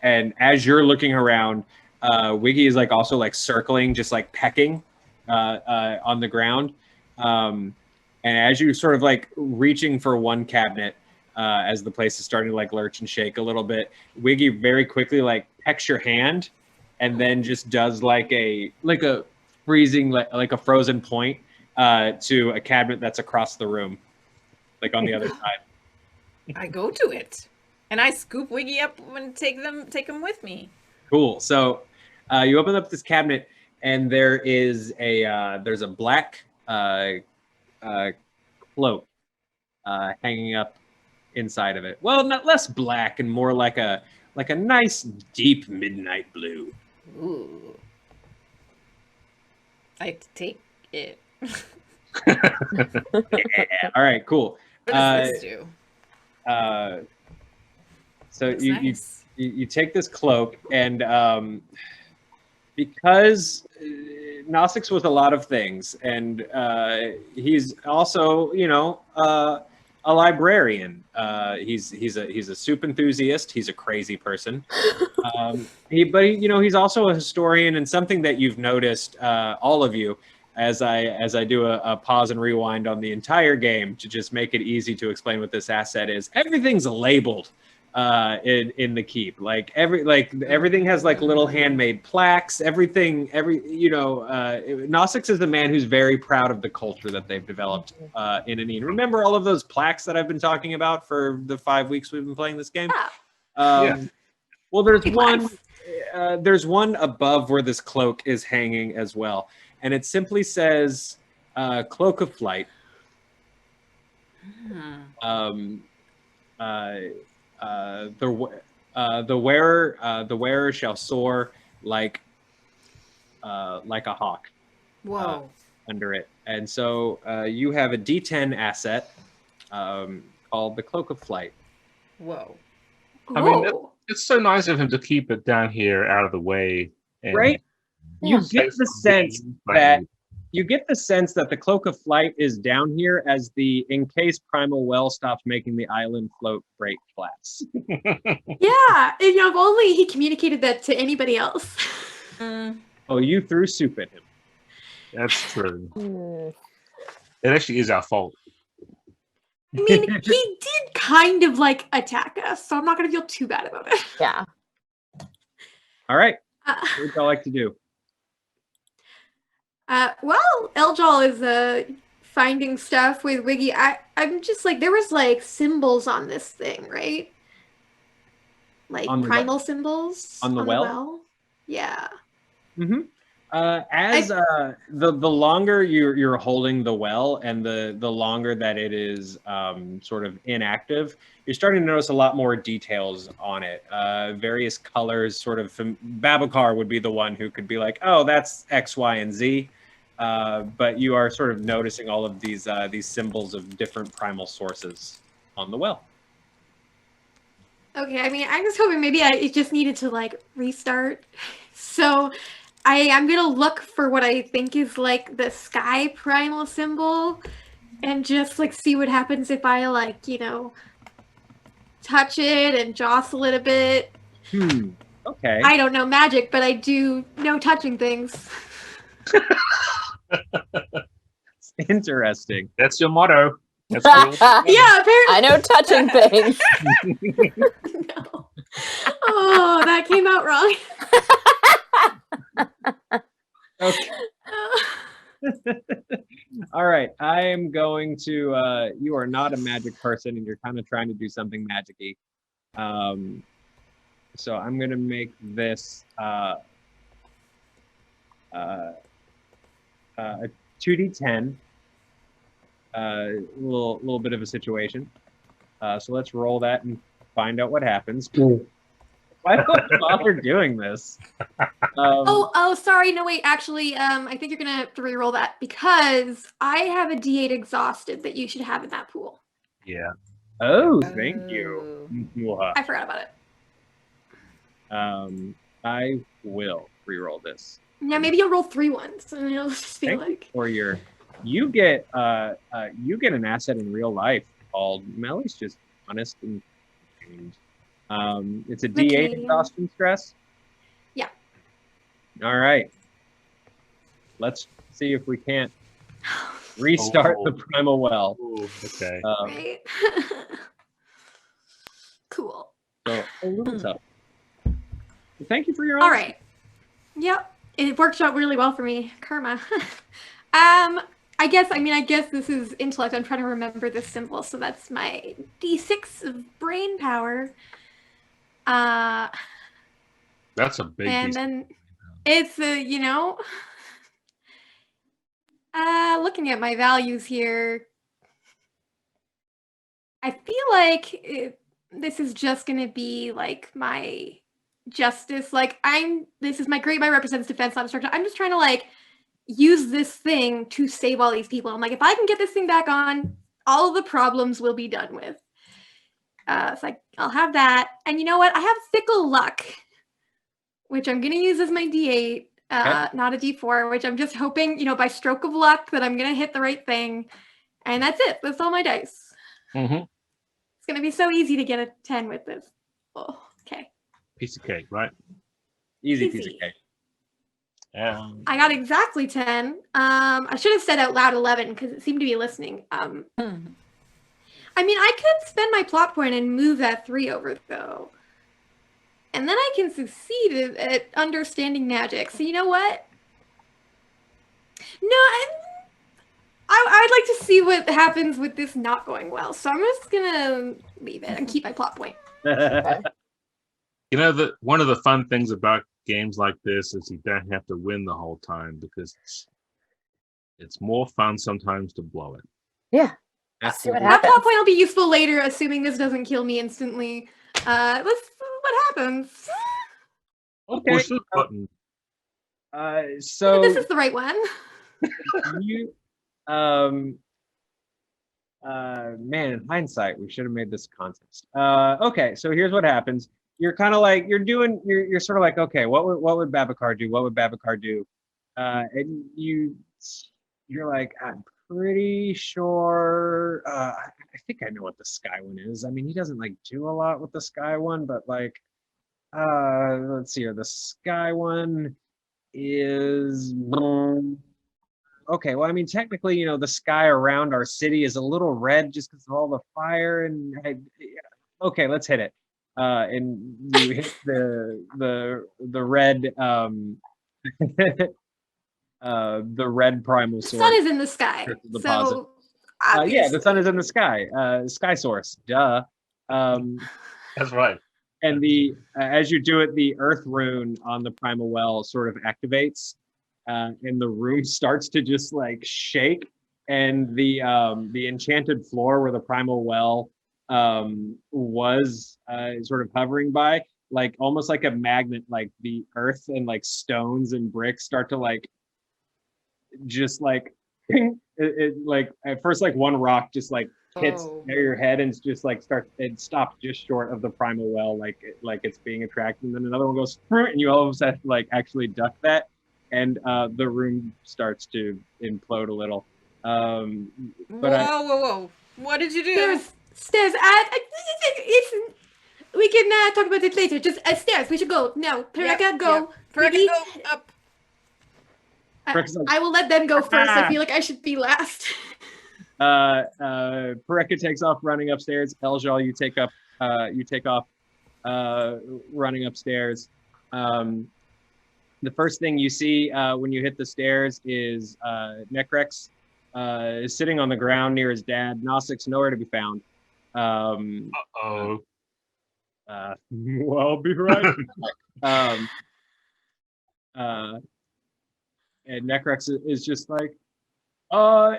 And as you're looking around, Wiggy is like also like circling, just like pecking on the ground. And as you sort of like reaching for one cabinet, as the place is starting to like lurch and shake a little bit, Wiggy very quickly like pecks your hand, and then just does like a freezing like a frozen point to a cabinet that's across the room, like on the other side. I go to it, and I scoop Wiggy up and take him with me. Cool. So you open up this cabinet, and there is there's a black cloak hanging up inside of it. Well, not less black and more like a nice deep midnight blue. Ooh. I take it. Yeah. All right, cool. What does this do? So Looks you, nice. you take this cloak, and because Gnostics was a lot of things, and he's also, a librarian. He's a soup enthusiast. He's a crazy person. He's also a historian, and something that you've noticed, all of you, as I do a pause and rewind on the entire game to just make it easy to explain what this asset is. Everything's labeled in the keep. Like everything has like little handmade plaques. Gnostics is a man who's very proud of the culture that they've developed in Anine. Remember all of those plaques that I've been talking about for the 5 weeks we've been playing this game? Well, there's one above where this cloak is hanging as well, and it simply says Cloak of Flight. The wearer shall soar like a hawk. Whoa. Under it. And so you have a D10 asset called the Cloak of Flight. Whoa. I mean, it's so nice of him to keep it down here out of the way. And right? You get the sense that the Cloak of Flight is down here as in case Primal Well stops making the island float break class. Yeah, if only he communicated that to anybody else. Oh, you threw soup at him. That's true. It actually is our fault. I mean, he did kind of like attack us, so I'm not going to feel too bad about it. Yeah. All right. What would y'all like to do? Well, Eljal is finding stuff with Wiggy. I'm just like, there was like symbols on this thing, right? Like primal symbols on the well? Yeah. Mm-hmm. The longer you're holding the well and the longer that it is sort of inactive, you're starting to notice a lot more details on it. Various colors, sort of. Babakar would be the one who could be like, oh, that's X, Y, and Z. But you are sort of noticing all of these symbols of different primal sources on the well. Okay, I mean, I'm just hoping maybe it just needed to like restart. So I'm gonna look for what I think is like the sky primal symbol and just like see what happens if I like, touch it and jostle it a bit. Okay. I don't know magic, but I do know touching things. Interesting. That's your motto. That's yeah, apparently. I know touching things. No. Oh, that came out wrong. Okay. All right. I am going to. You are not a magic person, and you're kind of trying to do something magic-y. So I'm going to make this a 2d10. A little bit of a situation. So let's roll that and find out what happens. Why do I bother doing this? Sorry. No, wait. Actually, I think you're gonna have to re-roll that because I have a D8 exhausted that you should have in that pool. Yeah. Oh, thank you. I forgot about it. I will re-roll this. Yeah, maybe you'll roll 3 ones, and it'll just be like. Or you get an asset in real life called Mellie's just honest and changed. It's a D8 exhaustion stress. Yeah. All right. Let's see if we can't restart the primal well. Okay. Right. Cool. So a little tough. Thank you for your. All right. Yep. It worked out really well for me. Karma. I guess this is intellect. I'm trying to remember this symbol. So that's my D6 of brain power. That's a big. And then it's looking at my values here, I feel like this is just gonna be like my justice. Like this is my great. My represents defense, not destruction. I'm just trying to like use this thing to save all these people. I'm like, if I can get this thing back on, all of the problems will be done with. So I'll have that. And you know what? I have fickle luck, which I'm going to use as my D8, not a D4, which I'm just hoping, by stroke of luck that I'm going to hit the right thing. And that's it. That's all my dice. Mm-hmm. It's going to be so easy to get a 10 with this. Oh, okay. Piece of cake, right? Easy piece of cake. I got exactly 10. I should have said out loud 11 because it seemed to be listening. I mean, I could spend my plot point and move that 3 over, though. And then I can succeed at understanding magic. So you know what? No, I'd like to see what happens with this not going well. So I'm just gonna leave it and keep my plot point. You know, one of the fun things about games like this is you don't have to win the whole time, because it's more fun sometimes to blow it. Yeah. That plot point will be useful later, assuming this doesn't kill me instantly. Let's see what happens. Okay. Push the button. So this is the right one. You, man, in hindsight, we should have made this a contest. Okay, so here's what happens. You're kind of like, you're sort of like, okay, what would Babacar do? What would Babacar do? And you're like, I'm pretty sure, I think I know what the sky one is. I mean, he doesn't like do a lot with the sky one, but like, let's see here. The sky one is, okay, well, I mean, technically, you know, the sky around our city is a little red just because of all the fire. And okay, let's hit it. And you hit the red the red primal sword. The sun is in the sky. So yeah, the sun is in the sky. Sky source. Duh. That's right. And as you do it, the earth rune on the primal well sort of activates. And the room starts to just like shake, and the enchanted floor where the primal well was sort of hovering by, like almost like a magnet, like the earth and like stones and bricks start to like just like it like at first like one rock just like hits near your head and just like stops just short of the primal well, like it's being attracted, and then another one goes and you all of a sudden like actually duck that. And the room starts to implode a little. Whoa! What did you do? Stairs. We can talk about it later. Just stairs. We should go. No, Pereka, go. Pereka, go up. I will let them go first. I feel like I should be last. Pereka takes off running upstairs. Eljal, you take off running upstairs. The first thing you see when you hit the stairs is Necrex is sitting on the ground near his dad. Nosic's nowhere to be found. Uh-oh. Well, I'll be right. And Necrex is just like,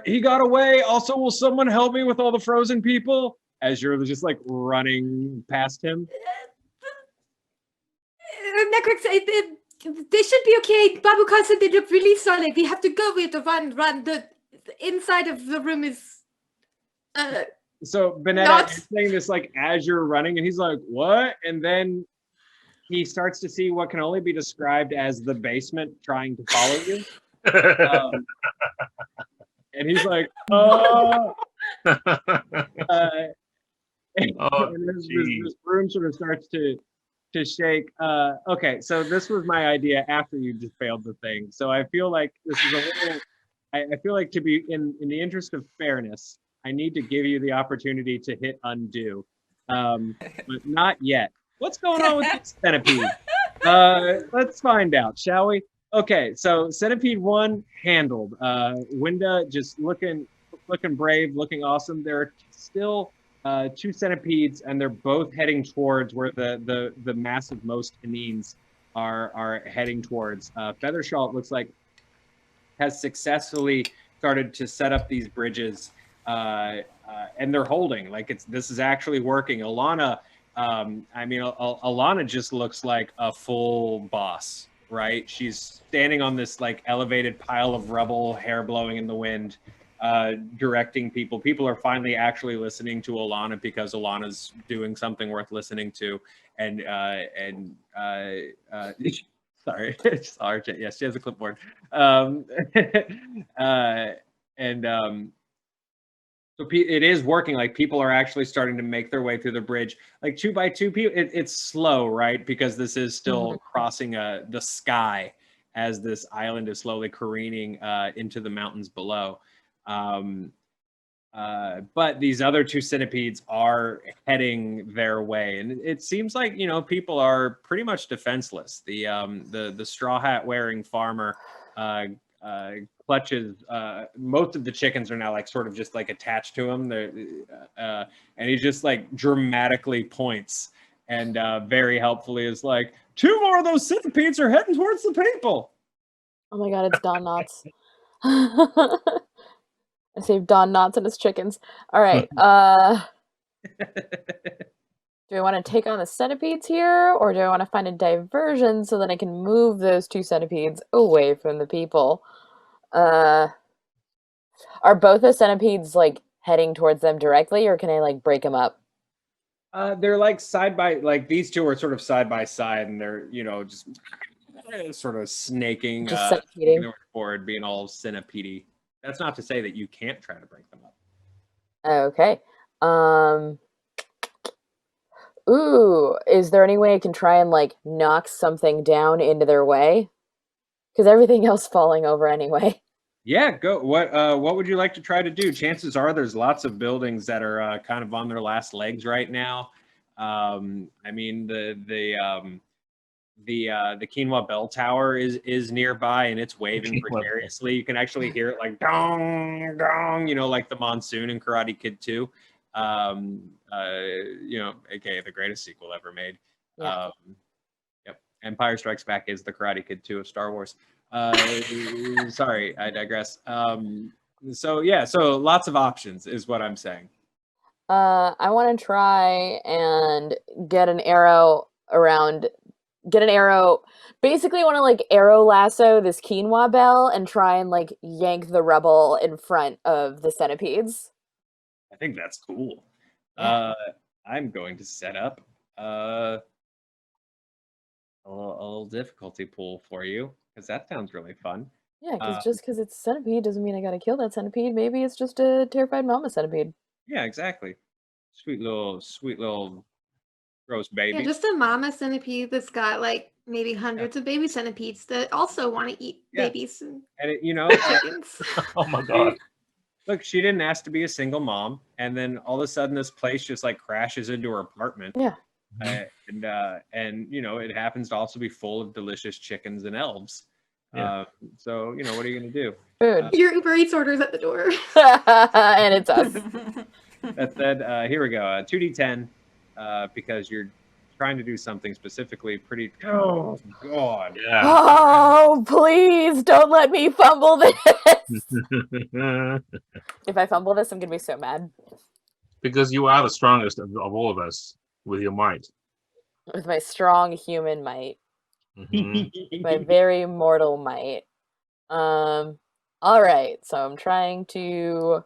he got away. Also, will someone help me with all the frozen people? As you're just like running past him. Necrex, they should be okay. Babacar said they look really solid. We have to go. We have to run. The inside of the room is. So Vanessa is saying this like as you're running, and he's like, "What?" And then he starts to see what can only be described as the basement trying to follow you. And he's like, and this room sort of starts to shake. Okay, so this was my idea after you just failed the thing. So I feel like this is a little. I feel like to be in the interest of fairness, I need to give you the opportunity to hit undo, but not yet. What's going on with this Centipede? Let's find out, shall we? Okay, so Centipede 1 handled. Winda just looking brave, looking awesome. There are still 2 Centipedes, and they're both heading towards where the massive most Hanines are heading towards. Feathershaw, it looks like, has successfully started to set up these bridges, and they're holding. Like this is actually working. Alana, Alana just looks like a full boss, right? She's standing on this like elevated pile of rubble, hair blowing in the wind, directing people. People are finally actually listening to Alana because Alana's doing something worth listening to. And sorry, yes, she has a clipboard. So it is working. Like people are actually starting to make their way through the bridge, like 2 by 2 people. It's slow, right? Because this is still crossing the sky as this island is slowly careening into the mountains below. But these other two centipedes are heading their way, and it seems like people are pretty much defenseless. The straw hat wearing farmer clutches. Most of the chickens are now like sort of just like attached to him. And he just like dramatically points and very helpfully is like, 2 more of those centipedes are heading towards the people. Oh my god, it's Don Knotts. I saved Don Knotts and his chickens. All right. Do I want to take on the centipedes here, or do I want to find a diversion so that I can move those 2 centipedes away from the people? Are both the centipedes like heading towards them directly, or can I like break them up? They're like side by, like these 2 are sort of side by side, and they're just sort of snaking, forward, being all centipede. That's not to say that you can't try to break them up. Okay. Ooh, is there any way I can try and like knock something down into their way? Because everything else falling over anyway. Yeah, go. What would you like to try to do? Chances are there's lots of buildings that are kind of on their last legs right now. I mean, the Quinoa Bell Tower is nearby, and it's waving precariously. You can actually hear it like dong dong, like the monsoon in Karate Kid 2. AKA the greatest sequel ever made. Yeah. Yep. Empire Strikes Back is the Karate Kid 2 of Star Wars. Sorry, I digress. So lots of options is what I'm saying. I want to try and get an arrow. Basically, I want to like arrow lasso this quinoa bell and try and like yank the rubble in front of the centipedes. I think that's cool. Yeah. I'm going to set up a little difficulty pool for you, because that sounds really fun. Yeah, because just because it's a centipede doesn't mean I gotta kill that centipede. Maybe it's just a terrified mama centipede. Yeah, exactly. Sweet little gross baby. Yeah, just a mama centipede that's got like maybe hundreds of baby centipedes that also want to eat babies and chickens. Oh my god. Look, she didn't ask to be a single mom, and then all of a sudden this place just like crashes into her apartment. Yeah. And it happens to also be full of delicious chickens and elves. Yeah. So what are you gonna do? Food. Your Uber Eats order's at the door. And it's us. That said, here we go. 2d10, because you're trying to do something specifically pretty. Oh God! Yeah. Oh, please don't let me fumble this. If I fumble this, I'm gonna be so mad. Because you are the strongest of all of us with your might. With my strong human might. Mm-hmm. My very mortal might. All right, so I'm trying to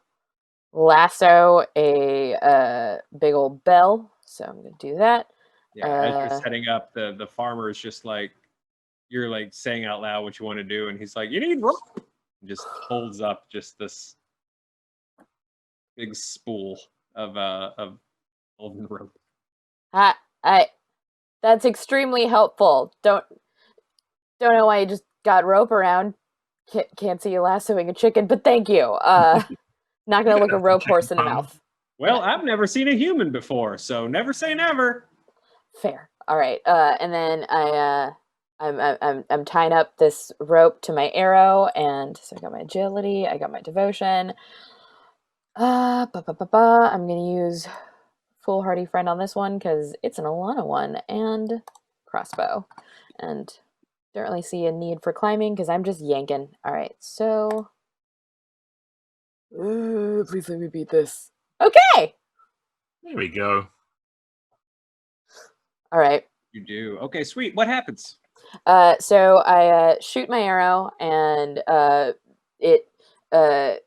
lasso a big old bell. So I'm gonna do that. Yeah, as you're setting up, the farmer is just like, you're like saying out loud what you want to do, and he's like, "You need rope." And just holds up just this big spool of golden rope. That's extremely helpful. Don't know why you just got rope around. Can't see you lassoing a chicken, but thank you. Not gonna look a rope horse in the mouth. Well, I've never seen a human before, so never say never. Fair. All right. And then I'm tying up this rope to my arrow, and so I got my agility, I got my devotion. I'm gonna use foolhardy friend on this one because it's an Alana one, and crossbow, and don't really see a need for climbing because I'm just yanking. All right, so please let me beat this. Okay. There we go. All right. You do. Okay, sweet. What happens? So I shoot my arrow, and it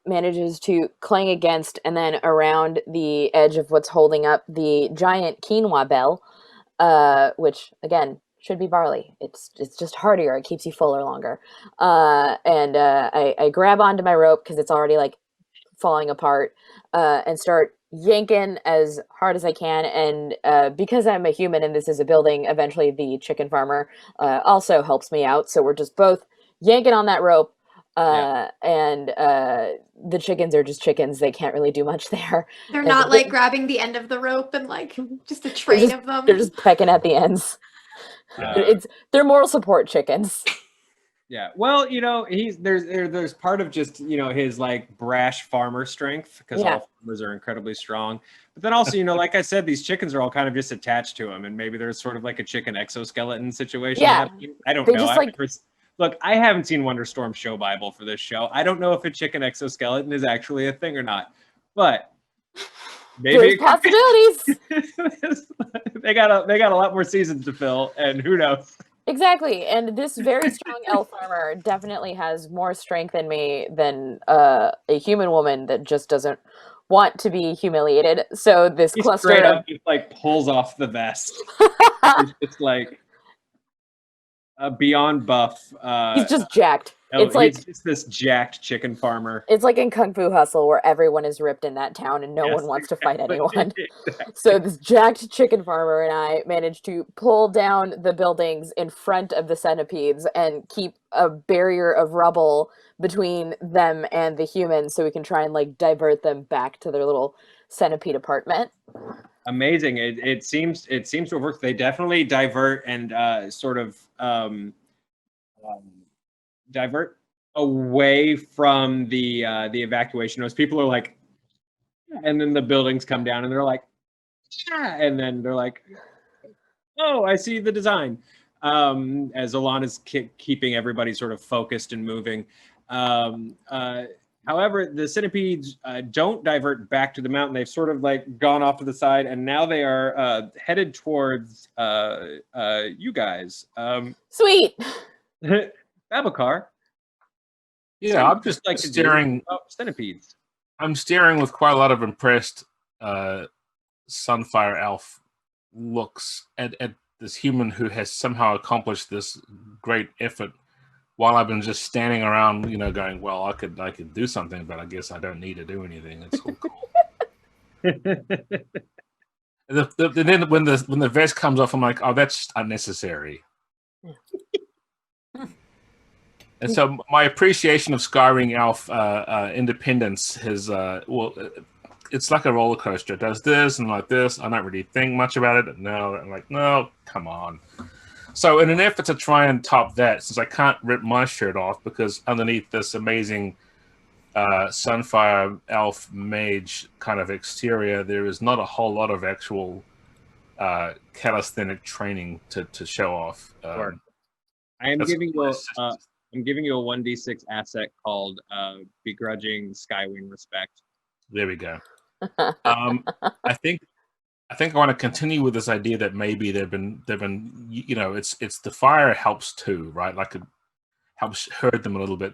manages to clang against and then around the edge of what's holding up the giant quinoa bell, which again should be barley. It's just heartier. It keeps you fuller longer. And I grab onto my rope because it's already like falling apart, and start yanking as hard as I can. And because I'm a human and this is a building, eventually the chicken farmer also helps me out. So we're just both yanking on that rope. and the chickens are just chickens. They can't really do much there. They're And not like grabbing the end of the rope and like just a train of them. They're just pecking at the ends. They're moral support chickens. Yeah, well, there's part of just his like brash farmer strength, because all farmers are incredibly strong. But then also, like I said, these chickens are all kind of just attached to him, and maybe there's sort of like a chicken exoskeleton situation happening. I don't know. Look, I haven't seen Wonderstorm show Bible for this show. I don't know if a chicken exoskeleton is actually a thing or not, but maybe there's possibilities. they got a lot more seasons to fill, and who knows. Exactly, and this very strong elf farmer definitely has more strength in me than a human woman that just doesn't want to be humiliated. So this cluster straight up just like pulls off the vest. It's like a beyond buff. He's just jacked. It's like just this jacked chicken farmer. It's like in Kung Fu Hustle, where everyone is ripped in that town and no one wants to fight anyone. Exactly. So this jacked chicken farmer and I managed to pull down the buildings in front of the centipedes and keep a barrier of rubble between them and the humans, so we can try and like divert them back to their little centipede apartment. Amazing! It seems to have worked. They definitely divert and sort of. Divert away from the evacuation noise. People are like, and then the buildings come down and they're like, and then they're like, oh, I see the design. As Alon is keeping everybody sort of focused and moving. However, the centipedes don't divert back to the mountain. They've sort of like gone off to the side, and now they are headed towards you guys. Sweet. Babacar. Yeah, I'm just like staring. Centipedes. I'm staring with quite a lot of impressed Sunfire Elf looks at this human who has somehow accomplished this great effort, while I've been just standing around, going, well, I could do something, but I guess I don't need to do anything. It's all cool. Then when the vest comes off, I'm like, oh, that's unnecessary. And so my appreciation of Skyring Elf independence has, it's like a roller coaster. It does this and like this. I don't really think much about it. No, I'm like, no, come on. So in an effort to try and top that, since I can't rip my shirt off because underneath this amazing Sunfire Elf mage kind of exterior, there is not a whole lot of actual calisthenic training to show off. I'm giving you a 1d6 asset called Begrudging Skywing Respect. There we go. I think I want to continue with this idea that maybe they've been it's the fire helps too, right? Like it helps herd them a little bit.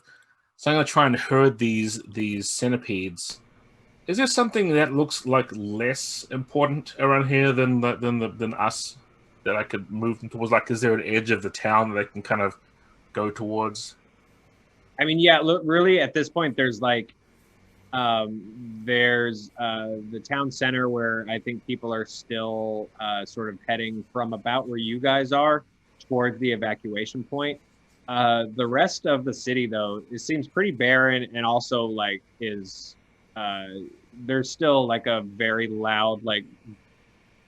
So I'm going to try and herd these centipedes. Is there something that looks like less important around here than us that I could move them towards? Like, is there an edge of the town that they can kind of go towards? I mean, yeah, look, really at this point, there's like, there's the town center where I think people are still sort of heading from about where you guys are towards the evacuation point. The rest of the city, though, it seems pretty barren, and also like there's still like a very loud, like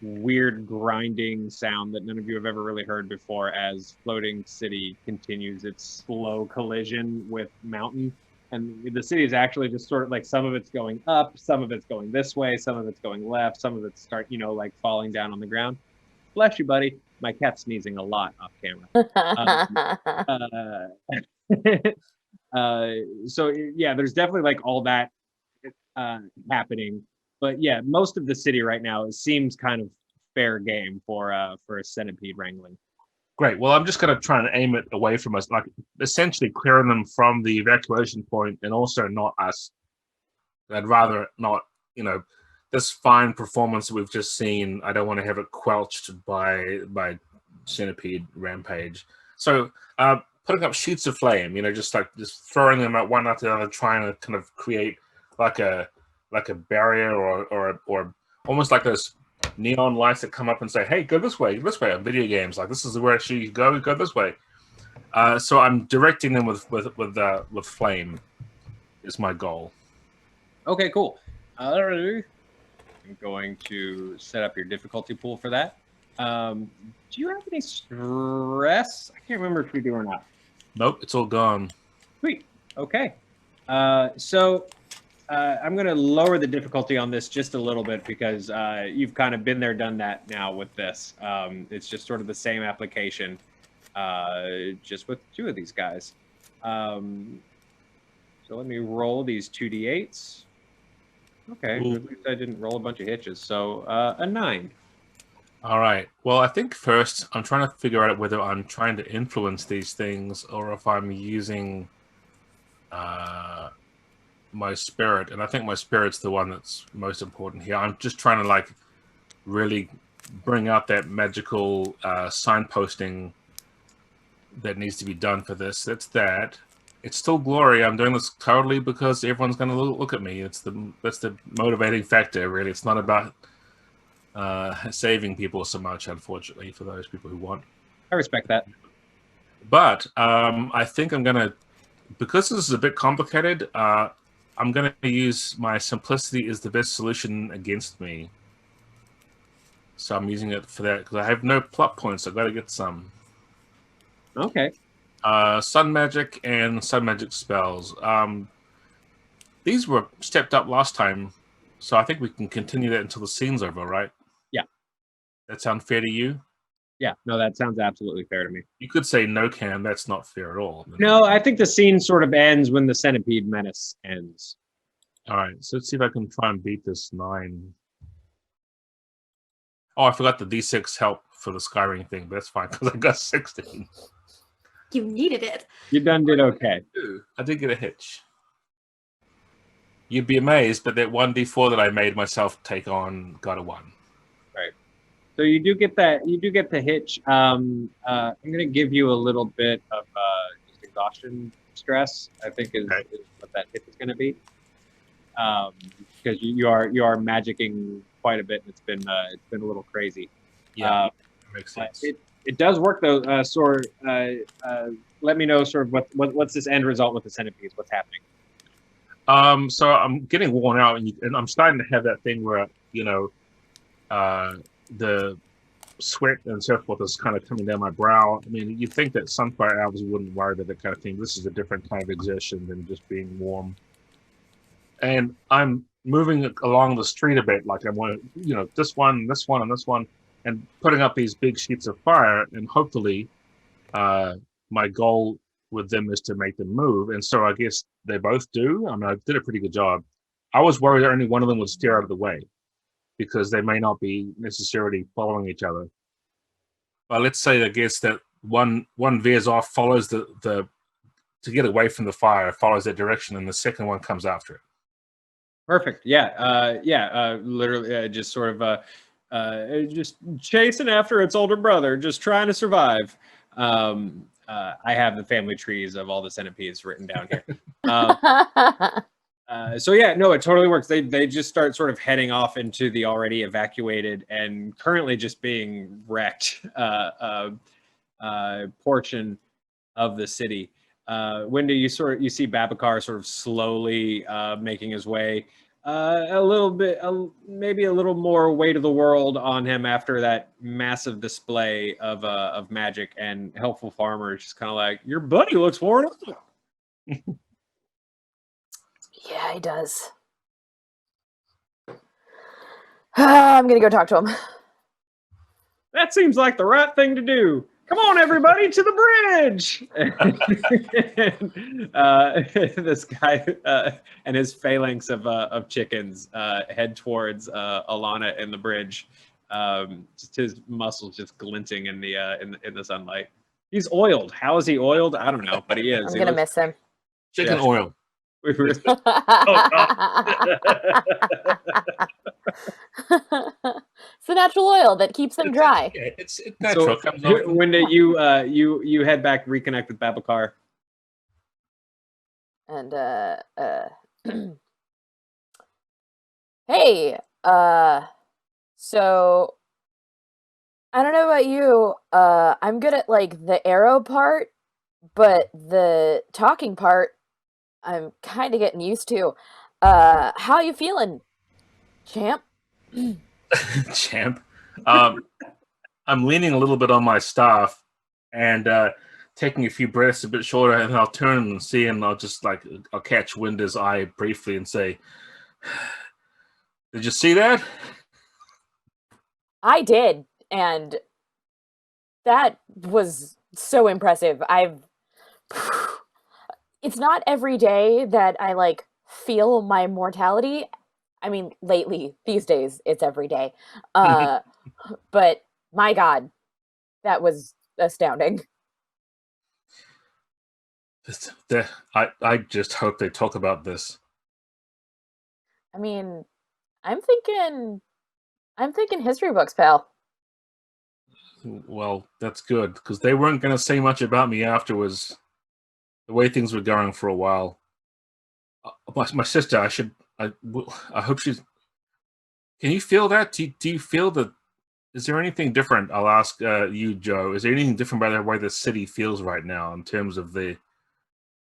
weird grinding sound that none of you have ever really heard before as Floating City continues its slow collision with mountain. And the city is actually just sort of like, some of it's going up, some of it's going this way, some of it's going left, some of it's like falling down on the ground. Bless you, buddy. My cat's sneezing a lot off camera. So yeah, there's definitely like all that happening. But yeah, most of the city right now seems kind of fair game for a centipede wrangling. Great. Well, I'm just going to try and aim it away from us, like essentially clearing them from the evacuation point, and also not us. I'd rather not, this fine performance we've just seen, I don't want to have it quelched by centipede rampage. So putting up sheets of flame, just throwing them at one after the other, trying to kind of create like a barrier or almost like those neon lights that come up and say, hey, go this way on video games. Like, this is where you go this way. So I'm directing them with flame. Is my goal. Okay, cool. I'm going to set up your difficulty pool for that. Do you have any stress? I can't remember if you do or not. Nope, it's all gone. Sweet. Okay. So I'm going to lower the difficulty on this just a little bit because you've kind of been there, done that now with this. It's just sort of the same application, just with 2 of these guys. So let me roll these 2d8s. Okay, at least I didn't roll a bunch of hitches. So a 9. All right. Well, I think first I'm trying to figure out whether I'm trying to influence these things or if I'm using my spirit. And I think my spirit's the one that's most important here. I'm just trying to like really bring out that magical signposting that needs to be done for this. That's that. It's still glory. I'm doing this totally because everyone's going to look at me. That's the motivating factor, really. It's not about saving people so much, unfortunately, for those people who want. I respect that. But I think I'm going to, because this is a bit complicated, I'm going to use my simplicity is the best solution against me. So I'm using it for that because I have no plot points. I've got to get some. Okay. Sun magic and sun magic spells. These were stepped up last time, so I think we can continue that until the scene's over, right? Yeah. That sound fair to you? Yeah. No, that sounds absolutely fair to me. You could say no, Cam. That's not fair at all. No, I think the scene sort of ends when the Centipede menace ends. All right. So let's see if I can try and beat this 9. Oh, I forgot the D6 help for the Skyring thing, but that's fine because I got 16. You needed it. You done did okay. I did get a hitch. You'd be amazed, but that 1d4 that I made myself take on got a 1. Right. So you do get that. You do get the hitch. I'm going to give you a little bit of just exhaustion stress. I think is what that hit is going to be. Because you are magicking quite a bit, and it's been a little crazy. Yeah, makes sense. It does work though. Let me know sort of what's this end result with the centipedes? What's happening? So I'm getting worn out, and I'm starting to have that thing where the sweat and so forth is kind of coming down my brow. I mean, you think that sunfire elves wouldn't worry about that kind of thing. This is a different kind of exertion than just being warm. And I'm moving along the street a bit, like I want to, this one, and this one, and putting up these big sheets of fire, and hopefully my goal with them is to make them move. And so I guess they both do. I mean, I did a pretty good job. I was worried that only one of them would steer out of the way because they may not be necessarily following each other. But let's say, I guess, that one veers off, follows the to get away from the fire, follows that direction, and the second one comes after it. Perfect. Yeah. Literally just sort of just chasing after its older brother, just trying to survive. I have the family trees of all the centipedes written down here. So yeah, no, it totally works. They just start sort of heading off into the already evacuated and currently just being wrecked portion of the city. Wendy, you see Babacar sort of slowly making his way a little bit, maybe a little more weight of the world on him after that massive display of magic, and helpful farmer is just kind of like, your buddy looks worn out. Yeah, he does. I'm gonna go talk to him. That seems like the right thing to do. Come on, everybody, to the bridge! This guy and his phalanx of chickens head towards Alana in the bridge. Just his muscles just glinting in the sunlight. He's oiled. How is he oiled? I don't know, but he is. I'm gonna miss him. Chicken oil. It's the natural oil that keeps them dry. It's natural. So, when you head back, reconnect with Babacar, and hey, so I don't know about you. I'm good at like the arrow part, but the talking part, I'm kind of getting used to. How you feeling, champ? Champ. I'm leaning a little bit on my staff and taking a few breaths a bit shorter, and I'll turn and see, and I'll catch Winder's eye briefly and say, "Did you see that?" I did, and that was so impressive. It's not every day that I feel my mortality. I mean, lately, these days, it's every day. But my God, that was astounding. I just hope they talk about this. I mean, I'm thinking history books, pal. Well, that's good, because they weren't going to say much about me afterwards. The way things were going for a while. My sister, I hope she's... Can you feel that? Do you feel that? Is there anything different? I'll ask you, Joe. Is there anything different about the way the city feels right now in terms of the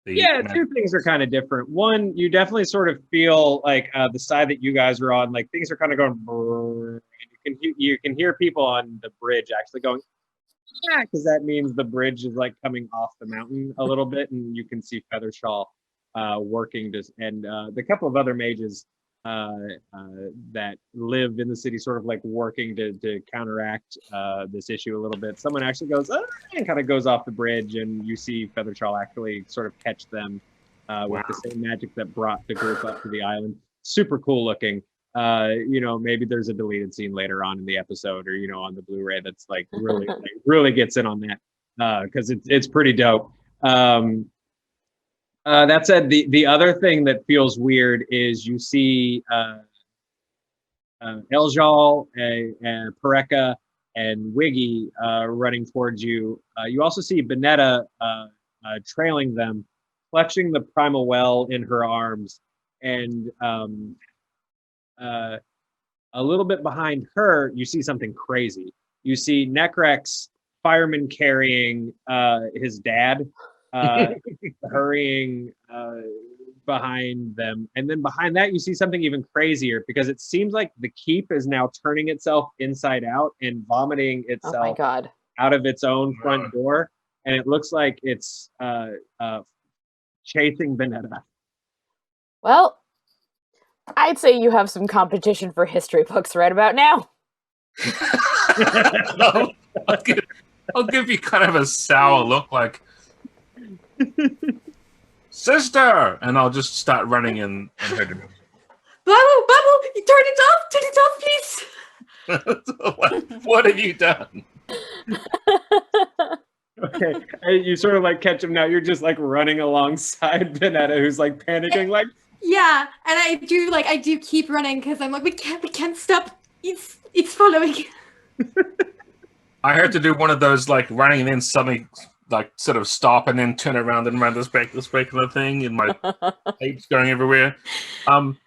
yeah, two things are kind of different. One, you definitely sort of feel like the side that you guys are on, like things are kind of going brrr, and you can hear people on the bridge actually going, yeah, because that means the bridge is like coming off the mountain a little bit, and you can see Feathershaw working and the couple of other mages that live in the city sort of like working to counteract this issue a little bit. Someone actually goes and kind of goes off the bridge, and you see Feathershaw actually sort of catch them with the same magic that brought the group up to the island. Super cool looking. Maybe there's a deleted scene later on in the episode, or on the Blu-ray that's like really really gets in on that because it's pretty dope. That said, the other thing that feels weird is you see Eljal, Pareka, and Wiggy running towards you. You also see Bonetta trailing them, clutching the primal well in her arms, and a little bit behind her, you see something crazy. You see Necrex, fireman carrying his dad, hurrying behind them. And then behind that, you see something even crazier, because it seems like the keep is now turning itself inside out and vomiting itself out of its own front door. And it looks like it's chasing Bonetta. Well, I'd say you have some competition for history books right about now. No, I'll give you kind of a sour look, like, sister, and I'll just start running in her direction. Bubble, you turn it off, please. What have you done? Okay, you sort of like catch him now. You're just like running alongside Bonetta, who's like panicking, like. Yeah, and I do keep running because I'm like, we can't stop. It's following. I had to do one of those like running and then suddenly like sort of stop and then turn around and run this back kind of thing, and my tape's going everywhere. Can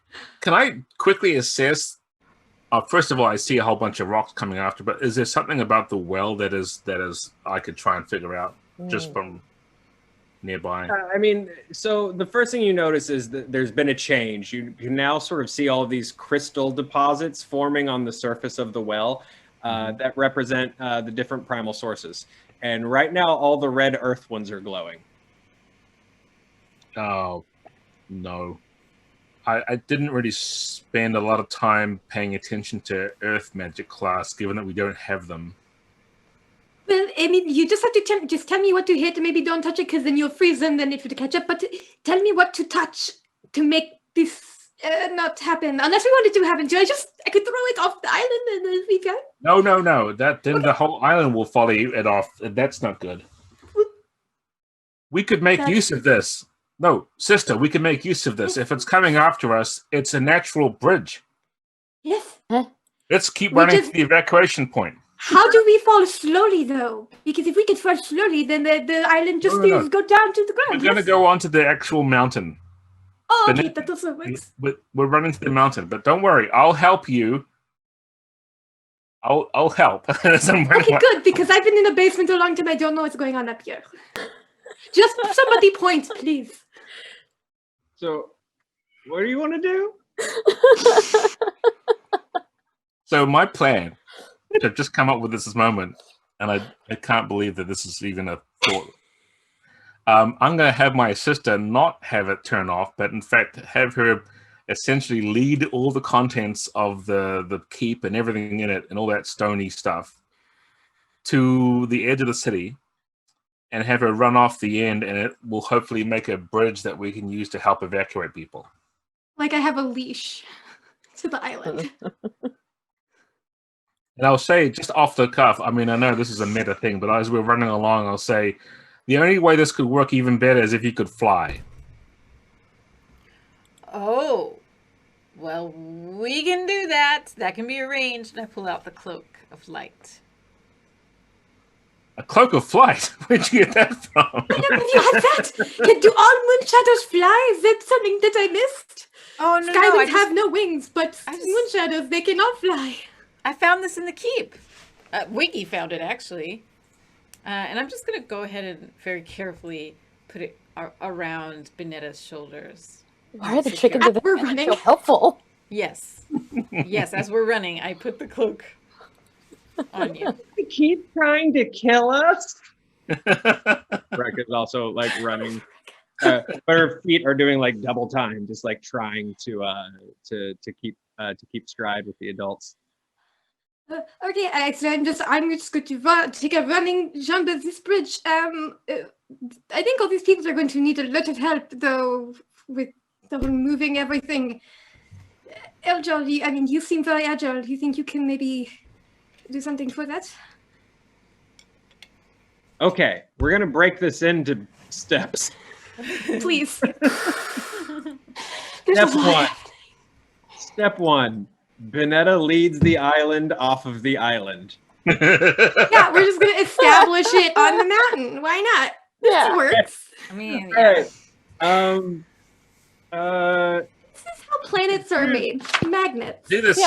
I quickly assess? First of all, I see a whole bunch of rocks coming after, but is there something about the well that is I could try and figure out just from nearby? So the first thing you notice is that there's been a change. You can now sort of see all of these crystal deposits forming on the surface of the well that represent the different primal sources. And right now, all the red earth ones are glowing. Oh, no. I didn't really spend a lot of time paying attention to earth magic class, given that we don't have them. Well, I mean, you just have to just tell me what to hit, and maybe don't touch it, because then you'll freeze them, then if you catch up. But tell me what to touch to make this not happen. Unless we want it to happen, I could throw it off the island and then we go. No. Then the whole island will follow it off. That's not good. We could make use of this. No, sister, we can make use of this. If it's coming after us, it's a natural bridge. Yes. Let's keep running to the evacuation point. How do we fall slowly, though? Because if we could fall slowly, then the island just go down to the ground. We're going to go onto the actual mountain. Oh, okay, that also works. We're running to the mountain, but don't worry. I'll help you. I'll help. Okay, good, because I've been in the basement a long time. I don't know what's going on up here. Just somebody point, please. So, what do you want to do? So my plan, I've just come up with this moment, and I can't believe that this is even a thought. I'm going to have my sister not have it turn off, but in fact have her essentially lead all the contents of the keep and everything in it and all that stony stuff to the edge of the city and have her run off the end, and it will hopefully make a bridge that we can use to help evacuate people. Like I have a leash to the island. And I'll say, just off the cuff, I mean, I know this is a meta thing, but as we're running along, I'll say, the only way this could work even better is if you could fly. Oh, well, we can do that. That can be arranged. And I pull out the cloak of light. A cloak of flight? Where'd you get that from? You had that? Do all moon shadows fly? Is that something that I missed? Oh, no, Skywinds have no wings, but moon shadows, they cannot fly. I found this in the keep. Wiggy found it, actually. And I'm just going to go ahead and very carefully put it around Benetta's shoulders. Why are the chickens of the We're running. so helpful? Yes. Yes, as we're running, I put the cloak on you. They keep trying to kill us. Breck is also like running. But her feet are doing like double time, just like trying to keep stride with the adults. Okay, excellent. I'm just going to take a running jump at this bridge. I think all these people are going to need a lot of help, though, with moving everything. Eljal, you seem very agile. Do you think you can maybe do something for that? Okay, we're gonna break this into steps. Please. Step one. Benetta leads the island off of the island. Yeah, we're just going to establish it on the mountain. Why not? Yeah. This works. I mean, yeah. This is how planets are made. Magnets. Do this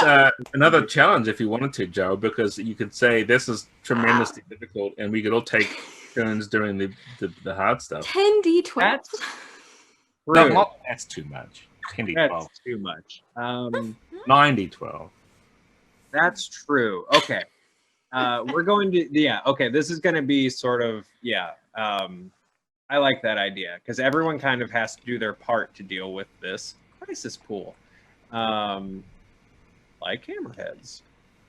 another challenge if you wanted to, Joe, because you could say this is tremendously difficult, and we could all take turns doing the hard stuff. 10d12. That's too much. 10d12. That's too much. 9d12. That's true. Okay. We're going to, okay, this is going to be sort of, I like that idea, because everyone kind of has to do their part to deal with this crisis pool. Like hammerheads.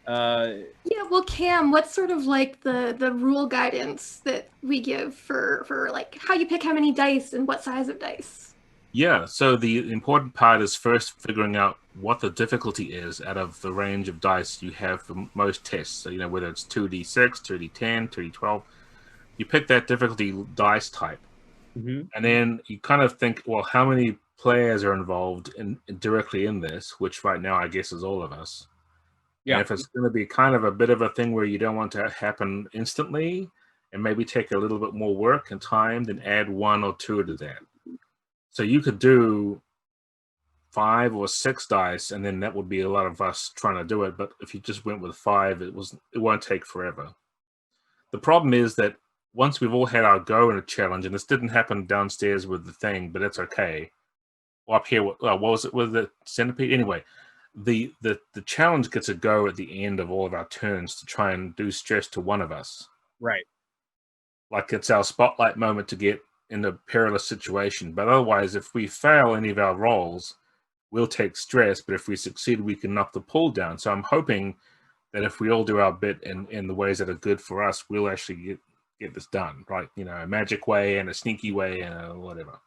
Well, Cam, what's sort of like the rule guidance that we give for like how you pick how many dice and what size of dice? Yeah, so the important part is first figuring out what the difficulty is out of the range of dice you have for most tests. So, whether it's 2d6, 2d10, 2d12, you pick that difficulty dice type. Mm-hmm. And then you kind of think, well, how many players are involved directly in this, which right now I guess is all of us. Yeah. And if it's going to be kind of a bit of a thing where you don't want to happen instantly and maybe take a little bit more work and time, then add 1 or 2 to that. So you could do 5 or 6 dice, and then that would be a lot of us trying to do it. But if you just went with 5, it won't take forever. The problem is that once we've all had our go in a challenge, and this didn't happen downstairs with the thing, but it's okay. Well, up here, what was it with the centipede? Anyway, the challenge gets a go at the end of all of our turns to try and do stress to one of us. Right. Like it's our spotlight moment to get in a perilous situation. But otherwise, if we fail any of our rolls, we'll take stress. But if we succeed, we can knock the pool down. So I'm hoping that if we all do our bit in the ways that are good for us, we'll actually get this done, right? A magic way and a sneaky way and whatever.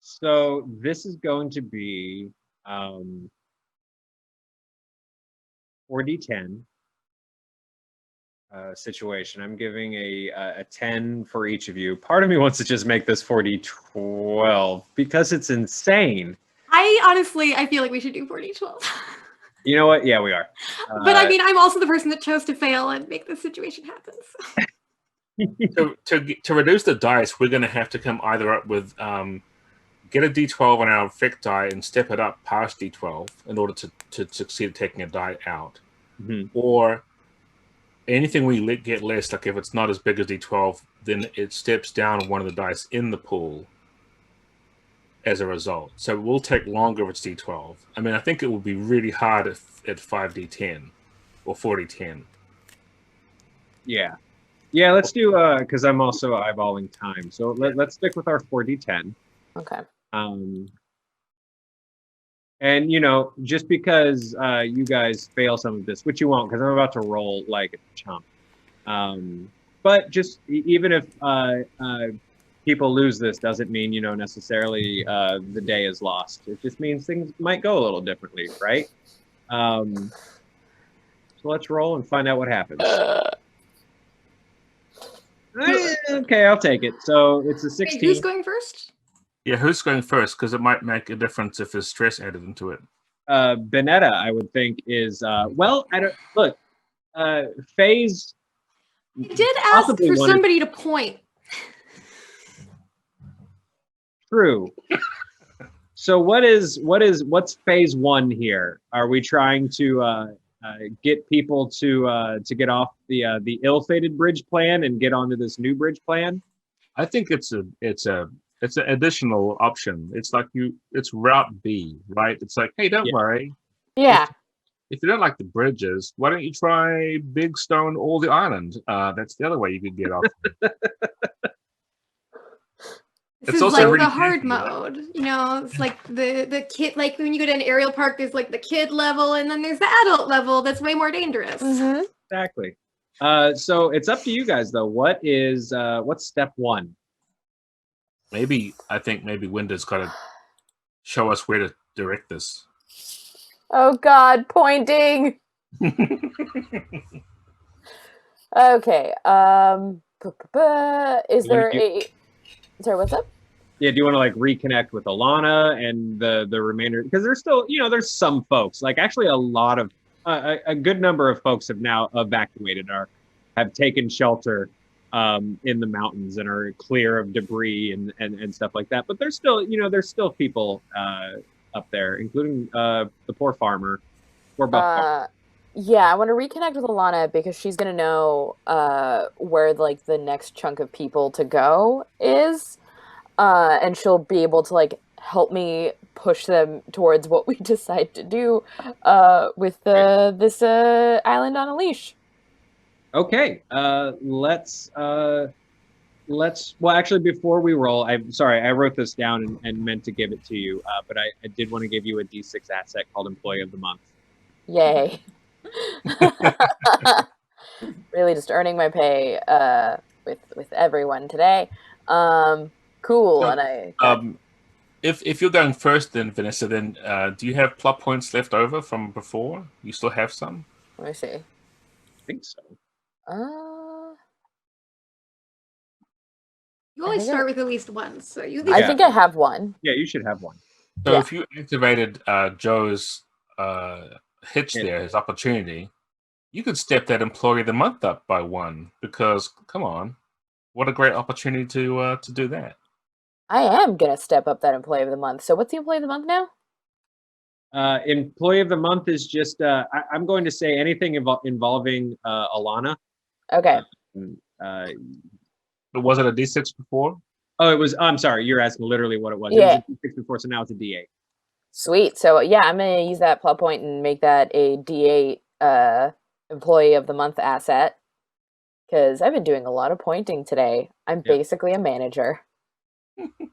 So this is going to be 4d10 situation. I'm giving a 10 for each of you. Part of me wants to just make this 4d12 because it's insane. I feel like we should do 4d12. You know what? Yeah, we are. But I'm also the person that chose to fail and make this situation happen. So. to reduce the dice, we're going to have to come either up with get a d12 on our effect die and step it up past d12 in order to succeed at taking a die out, or anything we get less, like if it's not as big as D12, then it steps down one of the dice in the pool as a result. So it will take longer if it's D12. I mean, I think it would be really hard at 5D10 or 4D10. Yeah. Yeah, let's do, because I'm also eyeballing time. So let's stick with our 4D10. Okay. And, you know, just because you guys fail some of this, which you won't, because I'm about to roll like a chump. But just even if people lose this, doesn't mean, you know, necessarily the day is lost. It just means things might go a little differently, right? So let's roll and find out what happens. Okay, I'll take it. So it's a 16. Wait, who's going first? Yeah, who's going first? Because it might make a difference if there's stress added into it. Vanessa, I would think, is well, I don't look. Phase. I did ask for somebody to point. True. So what's phase 1 here? Are we trying to get people to get off the ill-fated bridge plan and get onto this new bridge plan? I think it's an additional option. It's like it's route B, right? It's like, hey, don't worry. Yeah. If you don't like the bridges, why don't you try Big Stone or the island? That's the other way you could get off. This is like the hard mode, you know. It's like the kid, like when you go to an aerial park, there's like the kid level, and then there's the adult level that's way more dangerous. Mm-hmm. Exactly. So it's up to you guys, though. What's step 1? I think maybe Winda's got to show us where to direct this. Oh God, pointing. Okay. Is there a? Sorry, what's up? Yeah, do you want to like reconnect with Alana and the remainder? Because there's still, you know, there's some folks. Like actually, a lot of a good number of folks have now evacuated or have taken shelter in the mountains and are clear of debris and stuff like that. But there's still, you know, there's still people up there, including the poor farmer, poor buff farmer. Yeah, I want to reconnect with Alana because she's gonna know where like the next chunk of people to go is, and she'll be able to like help me push them towards what we decide to do with this island on a leash. Okay, let's. Well, actually, before we roll, I'm sorry, I wrote this down and meant to give it to you, but I did want to give you a D6 asset called Employee of the Month. Yay. Really just earning my pay with everyone today. Cool. So, and I if you're going first, then Vanessa, then do you have plot points left over from before? You still have some? Let me see. I think so. You always start with at least one, so you. I think I have one. Yeah, you should have one. So if you activated Joe's hitch there, his opportunity, you could step that Employee of the Month up by 1 because, come on, what a great opportunity to do that. I am gonna step up that Employee of the Month. So what's the Employee of the Month now? Employee of the Month is just I'm going to say anything involving Alana. Okay. But was it a D6 before? Oh, it was. I'm sorry, you're asking literally what it was. Yeah. It was a D6 before, so now it's a D8. Sweet. So yeah, I'm gonna use that plot point and make that a D8 Employee of the Month asset because I've been doing a lot of pointing today. I'm basically a manager.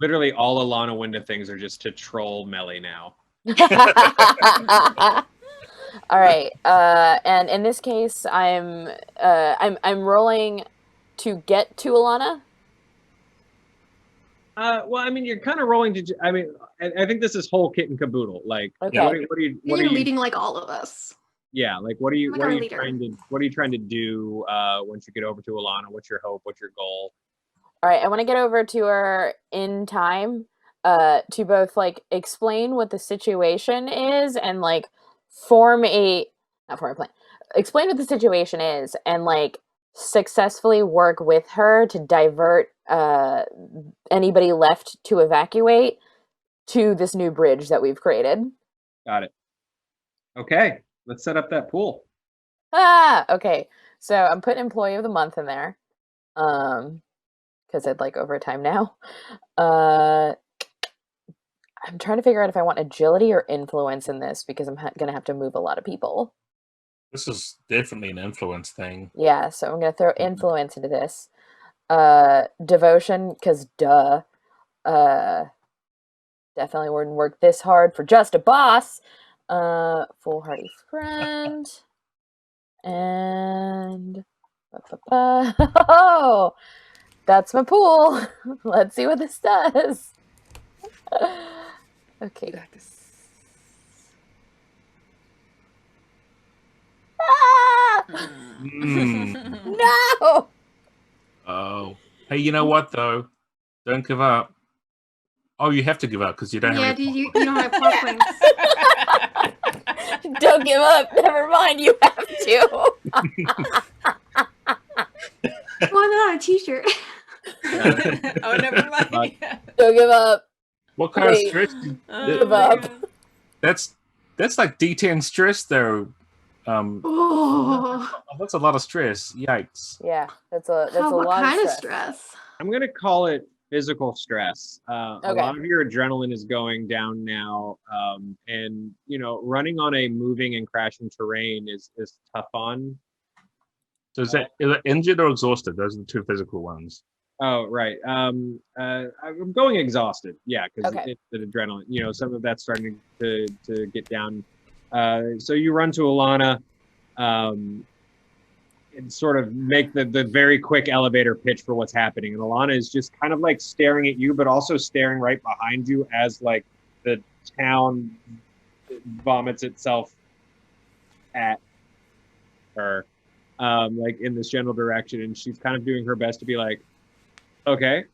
Literally, all Alana Winda things are just to troll Mellie now. All right. And in this case, I'm rolling to get to Alana. Well, I mean, you're kind of rolling to. I mean, I think this is whole kit and caboodle. Like, okay. what are you leading like all of us? Yeah, like what are you trying to do once you get over to Alana? What's your hope? What's your goal? All right, I want to get over to her in time to both like explain what the situation is and like explain what the situation is and like successfully work with her to divert anybody left to evacuate to this new bridge that we've created. Got it. Okay, let's set up that pool. Okay. So I'm putting employee of the month in there. Because I'd like overtime now. I'm trying to figure out if I want agility or influence in this because I'm going to have to move a lot of people. This is definitely an influence thing. Yeah, so I'm going to throw influence into this. Devotion, because duh. Definitely wouldn't work this hard for just a boss. Foolhardy friend. And... Oh! That's my pool. Let's see what this does. Okay. You got this. Ah! No! Oh. Hey, you know what, though? Don't give up. Oh, you have to give up because you don't have you don't have plot points. Don't give up. Never mind. You have to. Well, not a t-shirt. Oh, never mind. Don't give up. What kind of stress? Give up. That's like D10 stress, though. That's a lot of stress. Yikes. Yeah, that's a lot what kind of of stress. stress? I'm gonna call it physical stress. A Okay. lot of your adrenaline is going down now, and running on a moving and crashing terrain is tough on. So is it injured or exhausted? Those are the two physical ones. Oh, right. I'm going exhausted. Yeah, because Okay. it's the adrenaline. Some of that's starting to get down. So you run to Alana, and sort of make the very quick elevator pitch for what's happening. And Alana is just kind of like staring at you, but also staring right behind you as like the town vomits itself at her, like in this general direction. And she's kind of doing her best to be like, okay.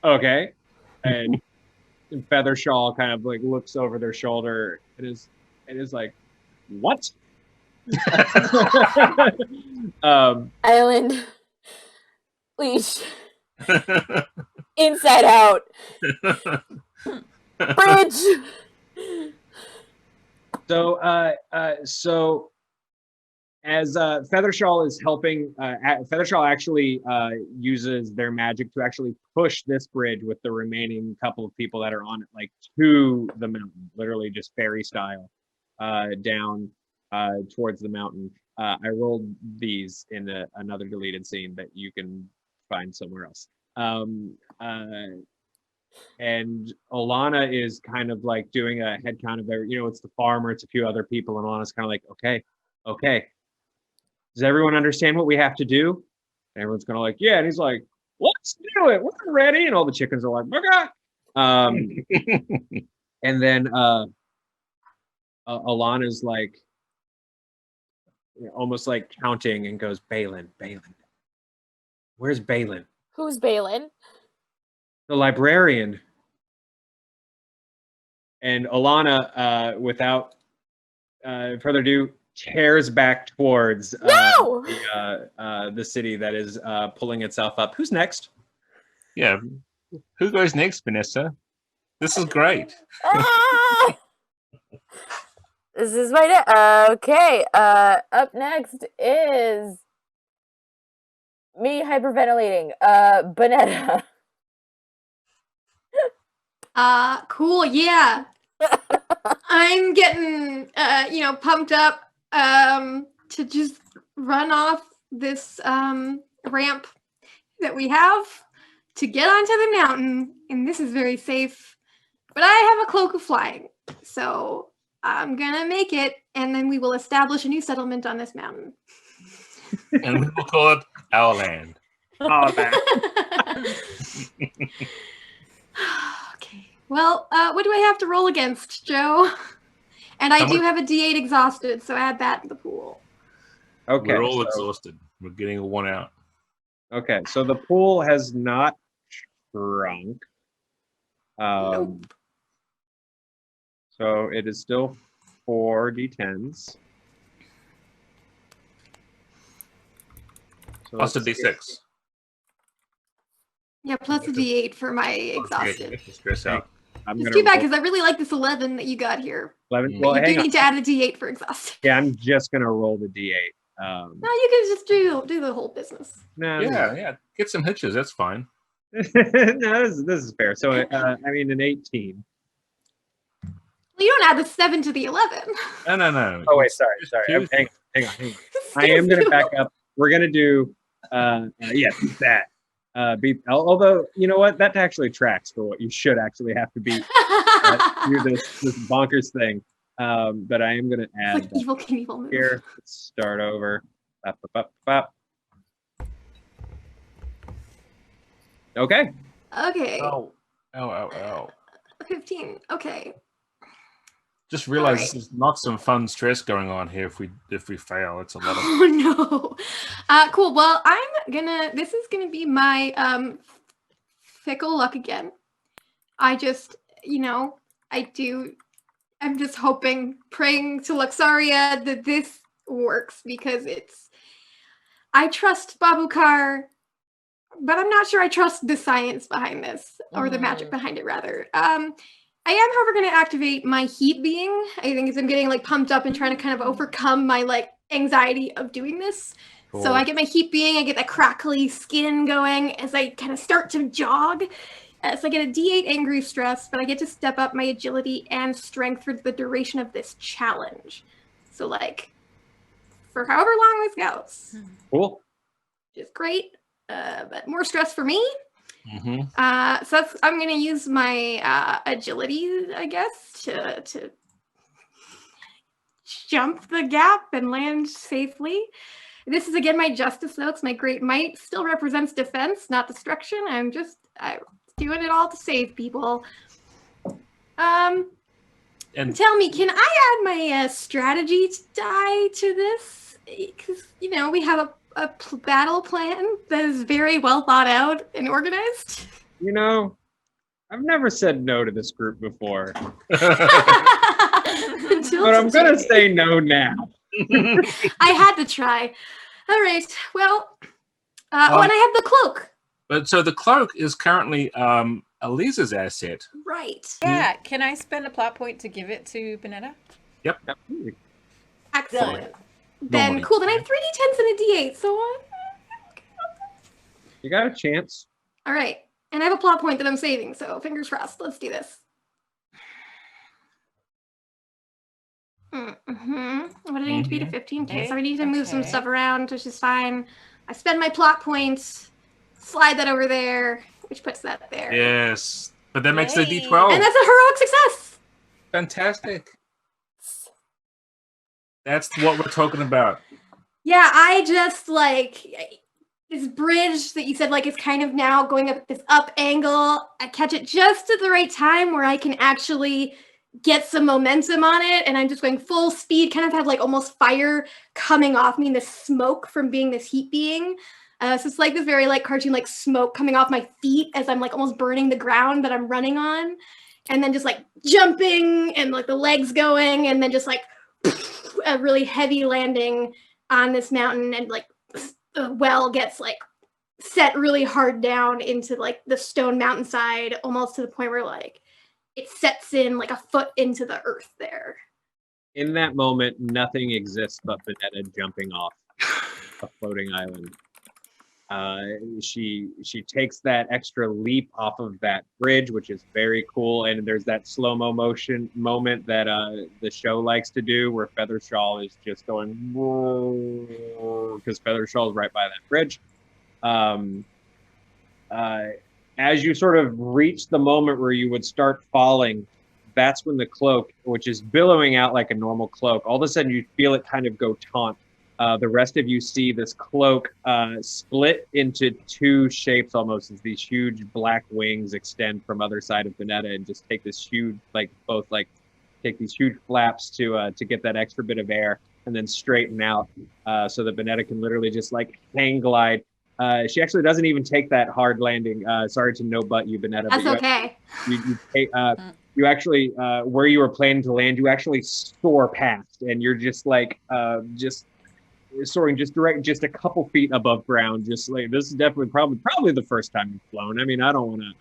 And Feathershaw kind of like looks over their shoulder. It is like, what? Island. Leash. Inside out. Bridge. So as Feathershaw is helping, Feathershaw actually uses their magic to actually push this bridge with the remaining couple of people that are on it, like to the mountain, literally just fairy style, down towards the mountain. I rolled these in another deleted scene that you can find somewhere else. And Alana is kind of like doing a head count of every, it's the farmer, it's a few other people, and Alana's kind of like, okay. Does everyone understand what we have to do? And everyone's kind of like, yeah. And he's like, let's do it. We're ready. And all the chickens are like, okay. And then Alana's like, almost like counting and goes, Balin. Where's Balin? Who's Balin? The librarian. And Alana, without further ado, tears back towards the city that is pulling itself up. Who's next? Yeah. Who goes next, Vanessa? This is great. This is my okay. Up next is me hyperventilating. Bonetta. Cool. Yeah. I'm getting pumped up to just run off this ramp that we have to get onto the mountain, and this is very safe. But I have a cloak of flying, so I'm gonna make it, and then we will establish a new settlement on this mountain. And we will call it our land. Oh, man. Okay. Well, what do I have to roll against, Joe? And I do have a D8 exhausted, so add that to the pool. Okay. We're all exhausted. We're getting a 1 out. Okay, so the pool has not shrunk. Nope. So it is still 4 D10s. So Plus a D6. Yeah, plus a D8 for my exhausted. Stress out. It's too bad because I really like this 11 that you got here. 11. But Well, you do hang on. need to add a D8 for exhausted. Yeah, I'm just gonna roll the D8. No, you can just do the whole business. No, yeah. Get some hitches. That's fine. no, this is fair. So, I mean, an 18. Well, you don't add the 7 to the 11. No. Oh wait, sorry. Hang on. I am gonna back up. We're gonna do, that. Although you know what, that actually tracks for what you should actually have to beat. Do this bonkers thing. But I am gonna add like evil Knievel move. Here. Let's start over. Up. Okay. Okay. Ow. 15. Okay. Just realize this is not some fun stress going on here. If we fail, it's a lot of. Oh no. Cool. Well, this is gonna be my fickle luck again. I'm just hoping, praying to Luxaria that this works, because I trust Babukar, but I'm not sure I trust the science behind this, or the magic behind it, rather. I am, however, going to activate my heat being. I think as I'm getting pumped up and trying to kind of overcome my anxiety of doing this. Cool. So I get my heat being, I get that crackly skin going as I kind of start to jog. So I get a D8 angry stress, but I get to step up my agility and strength for the duration of this challenge. So for however long this goes. Cool. Which is great, but more stress for me. Mm-hmm. So I'm going to use my agility, I guess, to jump the gap and land safely. This is, again, my justice notes. My great might still represents defense, not destruction. I'm doing it all to save people. And tell me, can I add my strategy die to this? Because, we have a battle plan that is very well thought out and organized. I've never said no to this group before. But But I'm going to say no now. I had to try. All right. Well, and I have the cloak. But so the cloak is currently Aliza's asset. Right. Yeah. Can I spend a plot point to give it to Vanessa? Yep. Excellent. Then cool. Then I have 3d10s and a d8. So you got a chance. All right. And I have a plot point that I'm saving. So fingers crossed. Let's do this. What did I need to be to 15? Okay, so I need to move some stuff around, which is fine. I spend my plot points, slide that over there, which puts that there. Yes. But that makes the D12. And that's a heroic success. Fantastic. That's what we're talking about. Yeah, I just this bridge that you said is kind of now going up this up angle. I catch it just at the right time where I can actually get some momentum on it, and I'm just going full speed, kind of have almost fire coming off me, and this smoke from being this heat being. So it's this very cartoon smoke coming off my feet as I'm almost burning the ground that I'm running on, and then just jumping and the legs going, and then just a really heavy landing on this mountain, and the well gets set really hard down into the stone mountainside, almost to the point where it sets in a foot into the earth there. In that moment, nothing exists but Vanessa jumping off a floating island. She takes that extra leap off of that bridge, which is very cool. And there's that slow-mo motion moment that the show likes to do, where Feathershaw is just going, because Feathershaw is right by that bridge. As you sort of reach the moment where you would start falling, that's when the cloak, which is billowing out like a normal cloak, all of a sudden you feel it kind of go taut. The rest of you see this cloak split into two shapes almost, as these huge black wings extend from other side of Vanessa and just take this huge, take these huge flaps to get that extra bit of air, and then straighten out so that Vanessa can literally just hang glide. She actually doesn't even take that hard landing. Sorry to no butt you, Vanessa. That's okay. You actually, where you were planning to land, you actually soar past, and you're just soaring just a couple feet above ground. This is definitely probably the first time you've flown. I mean, I don't want to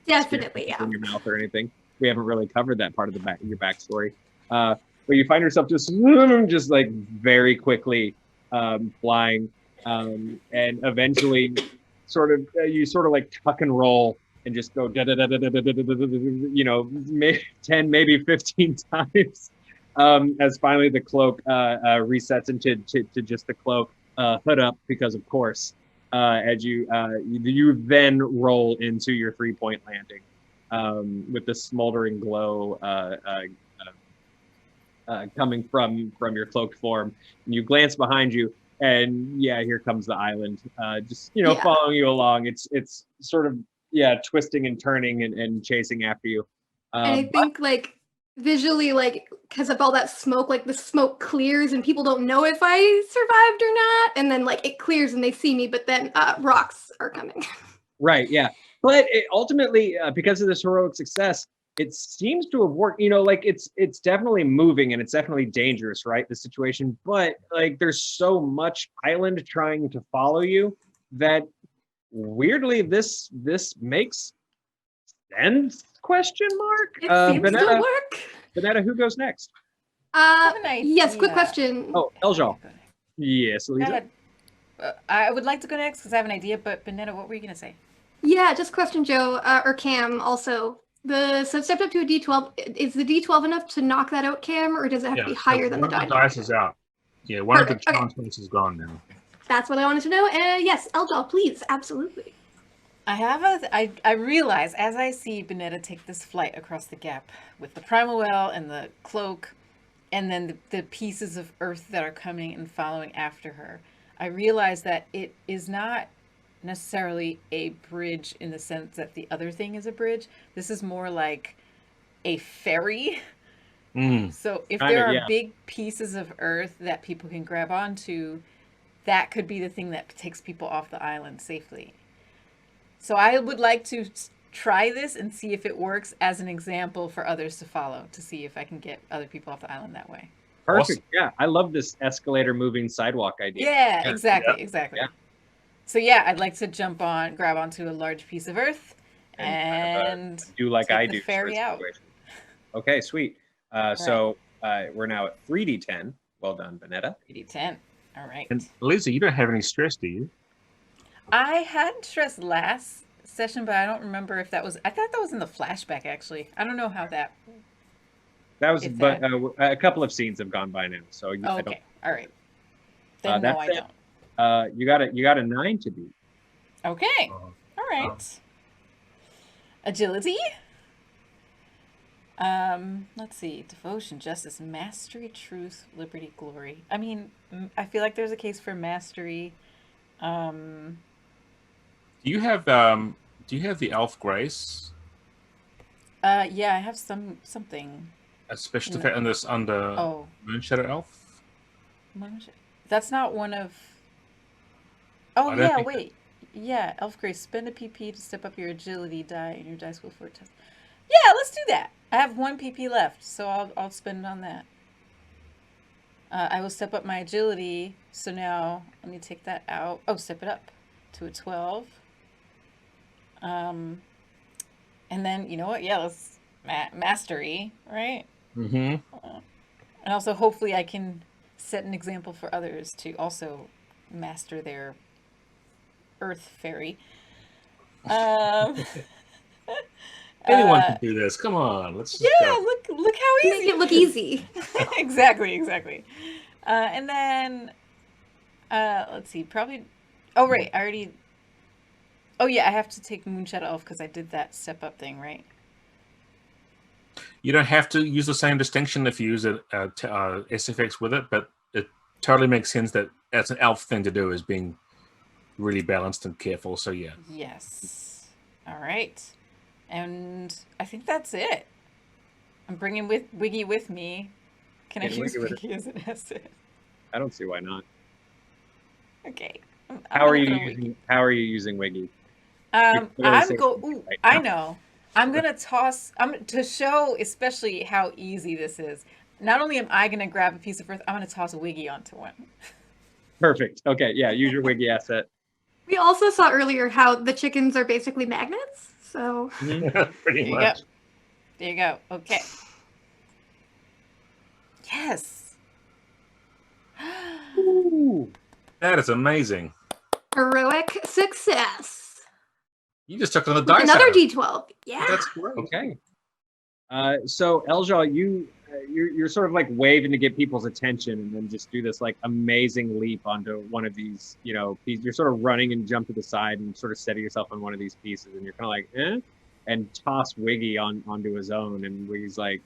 definitely, yeah, in your mouth or anything. We haven't really covered that part of your backstory. But you find yourself just very quickly flying, and eventually you sort of like tuck and roll and just go maybe 10, maybe 15 times, as finally the cloak resets into just the cloak, hood up, because of course, as you then roll into your 3-point landing, with the smoldering glow coming from your cloaked form, and you glance behind you, and here comes the island, just following you along. It's sort of twisting and turning and chasing after you. And I think like visually, like because of all that smoke, like the smoke clears and people don't know if I survived or not, and then like it clears and they see me, but then rocks are coming. Right. Yeah. But ultimately, because of this heroic success, it seems to have worked. Like it's definitely moving and it's definitely dangerous, right? The situation, but like there's so much island trying to follow you that weirdly this makes sense? Question mark. It seems to work. Vanessa, who goes next? Yes. Quick question. Oh, Elja. Yes, Aliza. I would like to go next because I have an idea, but Vanessa, what were you gonna say? Yeah, just question, Joe, or Cam also. So stepped up to a D12. Is the D12 enough to knock that out, Cam, or does it have to be higher than the die? One of the dice is out. Yeah, one of the chance points is gone now. That's what I wanted to know. Yes, Elja, please, absolutely. I realize as I see Vanessa take this flight across the gap with the primal well and the cloak, and then the pieces of earth that are coming and following after her, I realize that it is not necessarily a bridge in the sense that the other thing is a bridge. This is more like a ferry. So if there are big pieces of earth that people can grab onto, that could be the thing that takes people off the island safely. So I would like to try this and see if it works as an example for others to follow, to see if I can get other people off the island that way. Perfect. Awesome. Yeah, I love this escalator moving sidewalk idea. Yeah, exactly. Yeah. So I'd like to grab onto a large piece of earth and do like I do. Ferry out. Okay, sweet. So we're now at 3d10. Well done, Vanessa. 3d10. All right. And Aliza, you don't have any stress, do you? I had stress last session, but I don't remember if that was. I thought that was in the flashback. Actually, I don't know how that. That was, but a couple of scenes have gone by now, so okay. I don't. All right. Then no, I don't. You got a 9 to beat. Okay. All right. Agility. Let's see. Devotion, justice, mastery, truth, liberty, glory. I mean, I feel like there's a case for mastery. Do you have the elf grace? Yeah, I have something. A special effect on this under Moonshadow Elf? That's not one of. Oh yeah, wait. Yeah, elf grace. Spend a PP to step up your agility die, and your dice will for a test. Yeah, let's do that. I have 1 PP left, so I'll spend it on that. I will step up my agility. So now let me take that out. Oh, step it up to a 12. And then you know what? Yeah, let's mastery, right? Mm-hmm. And also, hopefully, I can set an example for others to also master their Earth Fairy. Anyone can do this. Come on, let's. Just look how easy. Make it look easy. Exactly. And then, let's see. Probably. Oh right, I already. Oh yeah, I have to take Moonshadow Elf because I did that step up thing, right? You don't have to use the same distinction if you use SFX with it, but it totally makes sense that that's an elf thing to do, is being really balanced and careful. So yeah. Yes. All right. And I think that's it. I'm bringing Wiggy with me. Can I use Wiggy as an asset? I don't see why not. Okay. How are you using Wiggy? I know. I'm gonna toss. To show especially how easy this is. Not only am I gonna grab a piece of earth, I'm gonna toss a Wiggy onto one. Perfect. Okay. Yeah. Use your Wiggy asset. We also saw earlier how the chickens are basically magnets. So pretty much. There you go. Okay. Yes. Ooh. That is amazing. Heroic success. You just took on the With dice. Another D12. Yeah. That's great. Okay. So Elja, you're sort of like waving to get people's attention, and then just do this like amazing leap onto one of these, you know, pieces. You're sort of running and jump to the side and sort of steady yourself on one of these pieces, and you're kind of like, and toss Wiggy onto his own, and Wiggy's like,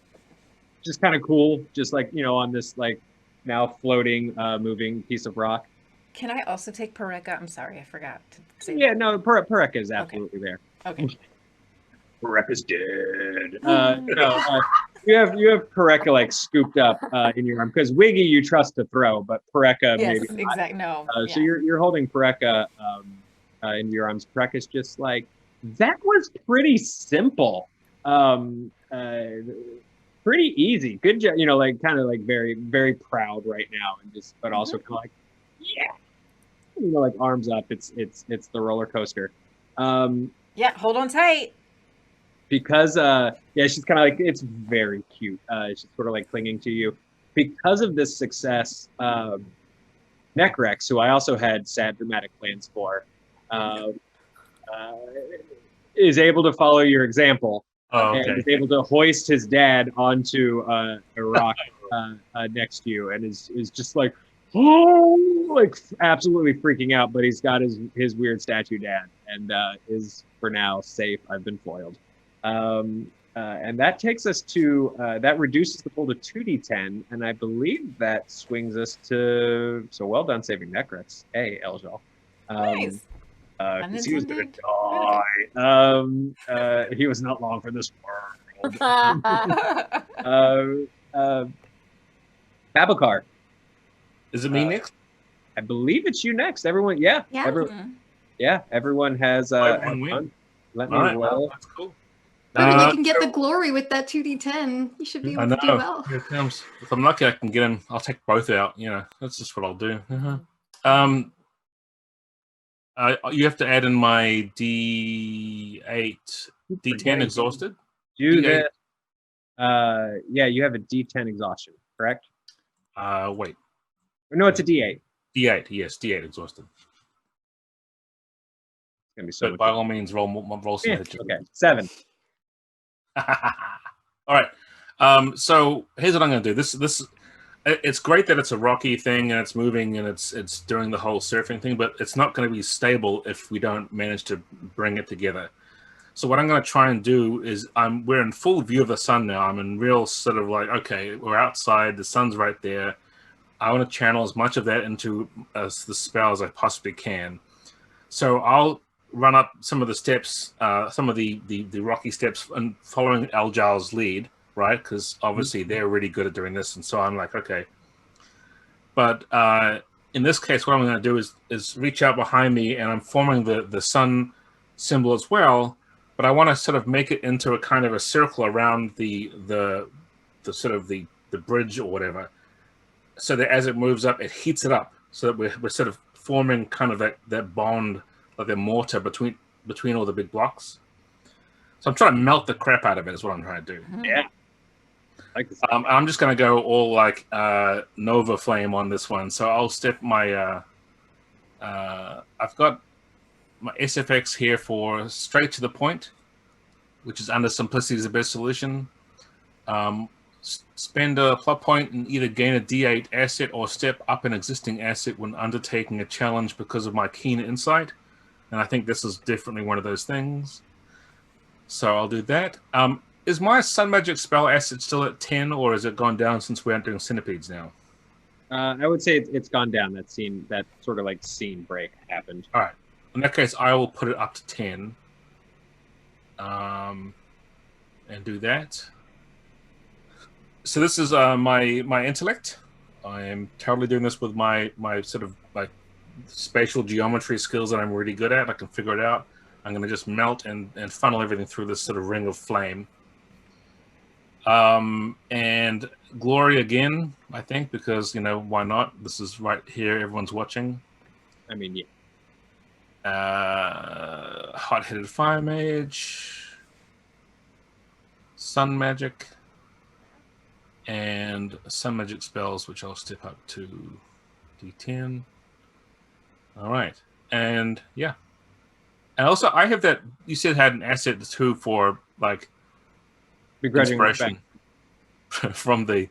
just kind of cool, just like, you know, on this like now floating, moving piece of rock. Can I also take Pareka? I'm sorry, I forgot to say Yeah, that. no, Pareka is absolutely there. Okay. Pareka's dead. You have Pareka like scooped up in your arm, because Wiggy you trust to throw, but Pareka Yes, maybe not. exactly. No. So you're holding Pareka into your arms. Pareka's just like, that was pretty simple. Pretty easy. Good job. You know, like kind of like very, very proud right now, and just, but also kind of like, yeah. You know, like arms up. It's the roller coaster. Yeah, hold on tight. Because she's kind of like, it's very cute. She's sort of like clinging to you. Because of this success, Necrex, who I also had sad dramatic plans for, is able to follow your example. And is able to hoist his dad onto a rock next to you, and is just like, oh, like absolutely freaking out. But he's got his weird statue dad, and is for now safe. I've been foiled. And that takes us to that reduces the pool to 2d10, and I believe that swings us to, so well done saving Necrex. Hey, Eljal. Nice. Because he was gonna die. He was not long for this world. Babakar. Is it me next? I believe it's you next. Everyone, yeah. Everyone has One win. Let me roll. That's cool. Maybe you can get the glory with that 2d10. You should be able to do well. Here it comes. If I'm lucky, I can get him. I'll take both out. You know, that's just what I'll do. You have to add in my D8, D10 exhausted. Do that. Yeah, you have a D10 exhaustion, correct? Wait. No, it's a D8. D8, yes, D8 exhausted. It's gonna be so. By all means, roll some. Yeah, okay, 7. All right. So here's what I'm going to do. This it's great that it's a rocky thing and it's moving and it's doing the whole surfing thing, but it's not going to be stable if we don't manage to bring it together. So what I'm going to try and do is we're in full view of the sun now. I'm in real sort of like, okay, we're outside, the sun's right there. I want to channel as much of that into the spell as I possibly can. So I'll run up some of the steps, some of the rocky steps, and following Eljal's lead, right? Because obviously they're really good at doing this, and so I'm like, okay. But in this case, what I'm going to do is reach out behind me, and I'm forming the sun symbol as well. But I want to sort of make it into a kind of a circle around the sort of the bridge or whatever, so that as it moves up, it heats it up, so that we're sort of forming kind of that bond, like a mortar between all the big blocks. So I'm trying to melt the crap out of it is what I'm trying to do. Yeah. I'm just going to go all like Nova Flame on this one. So I'll step my... I've got my SFX here for straight to the point, which is under Simplicity is the best solution. Spend a plot point and either gain a D8 asset or step up an existing asset when undertaking a challenge because of my keen insight. And I think this is definitely one of those things. So I'll do that. Is my Sun Magic spell asset still at 10, or has it gone down since we aren't doing Centipedes now? I would say it's gone down. That sort of like scene break happened. All right. In that case, I will put it up to 10. And do that. So this is my intellect. I am totally doing this with my sort of like spatial geometry skills that I'm really good at. I can figure it out. I'm going to just melt and funnel everything through this sort of ring of flame. And glory again, I think, because, you know, why not? This is right here. Everyone's watching. I mean, yeah. Hot-headed fire mage, sun magic, and sun magic spells, which I'll step up to D10. All right, and yeah, and also I have that you said had an asset too for like begrudging inspiration from the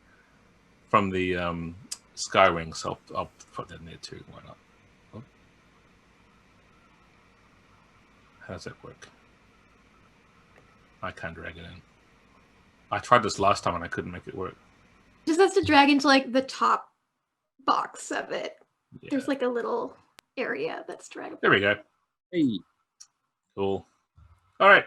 Skywing. So I'll put that in there too. Why not? Oh. How does that work? I can't drag it in. I tried this last time and I couldn't make it work. Just has to drag into like the top box of it. Yeah. There's like a little area that's draggable. There we go. Hey. Cool. All right.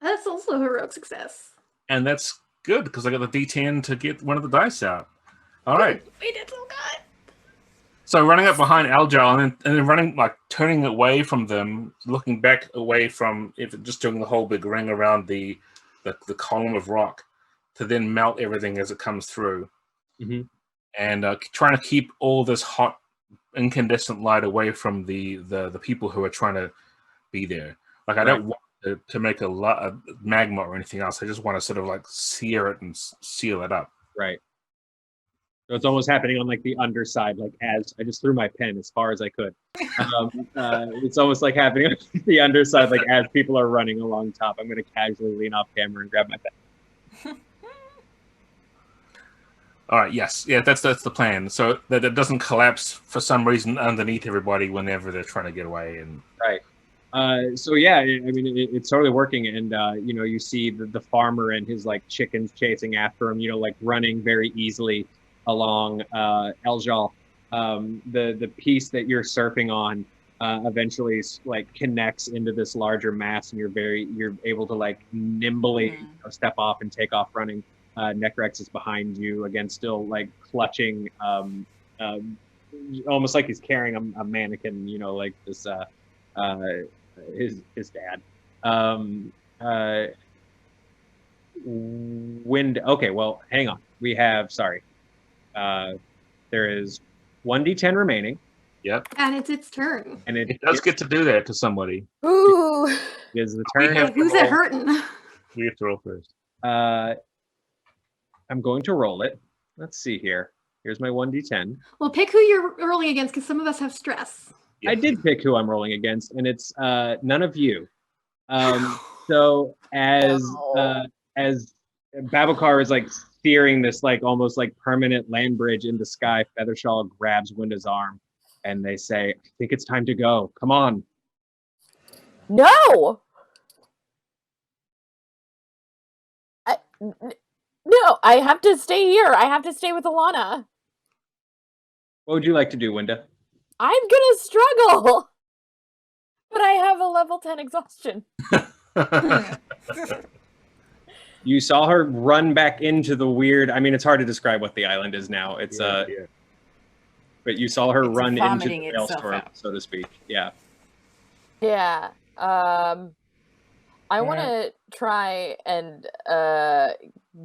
That's also a heroic success. And that's good because I got the D10 to get one of the dice out. All right. We did so good. So running up behind Algel and then running, like turning away from them, looking back away from just doing the whole big ring around the column of rock to then melt everything as it comes through. Mm-hmm. And trying to keep all this hot incandescent light away from the people who are trying to be there. Like I don't want to make a magma or anything else. I just want to sort of like sear it and seal it up. Right. So it's almost happening on like the underside, like as I just threw my pen as far as I could. It's almost like happening on the underside, like as people are running along top. I'm going to casually lean off camera and grab my pen. All right. Yes. Yeah. That's the plan. So that it doesn't collapse for some reason underneath everybody whenever they're trying to get away. And right. So yeah, I mean, it's totally working. And you know, you see the farmer and his like chickens chasing after him. You know, like running very easily along Eljal. The piece that you're surfing on eventually like connects into this larger mass, and you're able to like nimbly step off and take off running. Necrex is behind you again, still like clutching, almost like he's carrying a mannequin. You know, like this his dad. Okay, well, hang on. We have there is 1d10 remaining. Yep. And it's its turn. And it does get to do that to somebody. Ooh. It is the turn. Who's it hurting? We have to roll first. I'm going to roll it. Let's see here. Here's my 1d10. Well, pick who you're rolling against because some of us have stress. Yeah. I did pick who I'm rolling against, and it's none of you. So as Babakar is like steering this like almost like permanent land bridge in the sky, Feathershaw grabs Winda's arm, and they say, "I think it's time to go. Come on." No. No, I have to stay here. I have to stay with Alana. What would you like to do, Winda? I'm gonna struggle. But I have a level 10 exhaustion. You saw her run back into the weird... I mean, it's hard to describe what the island is now. It's but you saw her run into the maelstrom, so to speak. Yeah. Yeah. I want to try and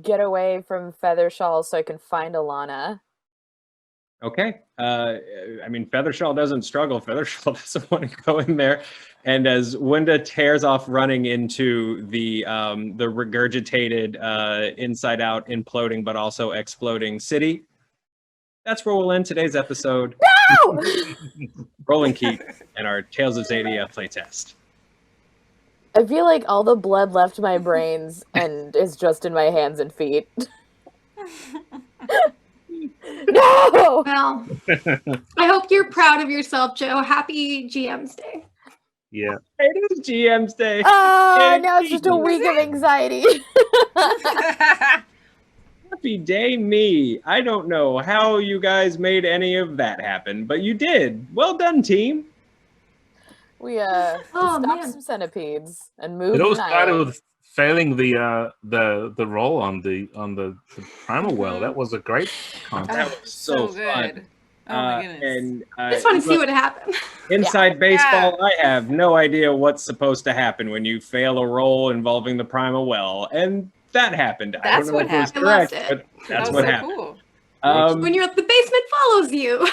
get away from Feathershaw so I can find Alana. Okay. I mean, Feathershaw doesn't struggle. Feathershaw doesn't want to go in there. And as Winda tears off running into the regurgitated, inside-out, imploding, but also exploding city, that's where we'll end today's episode. No! Rolling Geek and our Tales of Xadia playtest. I feel like all the blood left my brains and is just in my hands and feet. No! Well, I hope you're proud of yourself, Joe. Happy GM's Day. Yeah. It is GM's Day. Oh, now it's just a week of anxiety. Happy day me. I don't know how you guys made any of that happen, but you did. Well done, team. We stopped some centipedes and moved. It all started with failing the roll on the primal well. That was a great contest. That was so fun. Oh my goodness. And I just want to see what happened. Inside baseball, I have no idea what's supposed to happen when you fail a roll involving the primal well, and that happened. That's I don't know what if it was happened. correct, It. but that's that what so happened. Cool. When you're the basement follows you.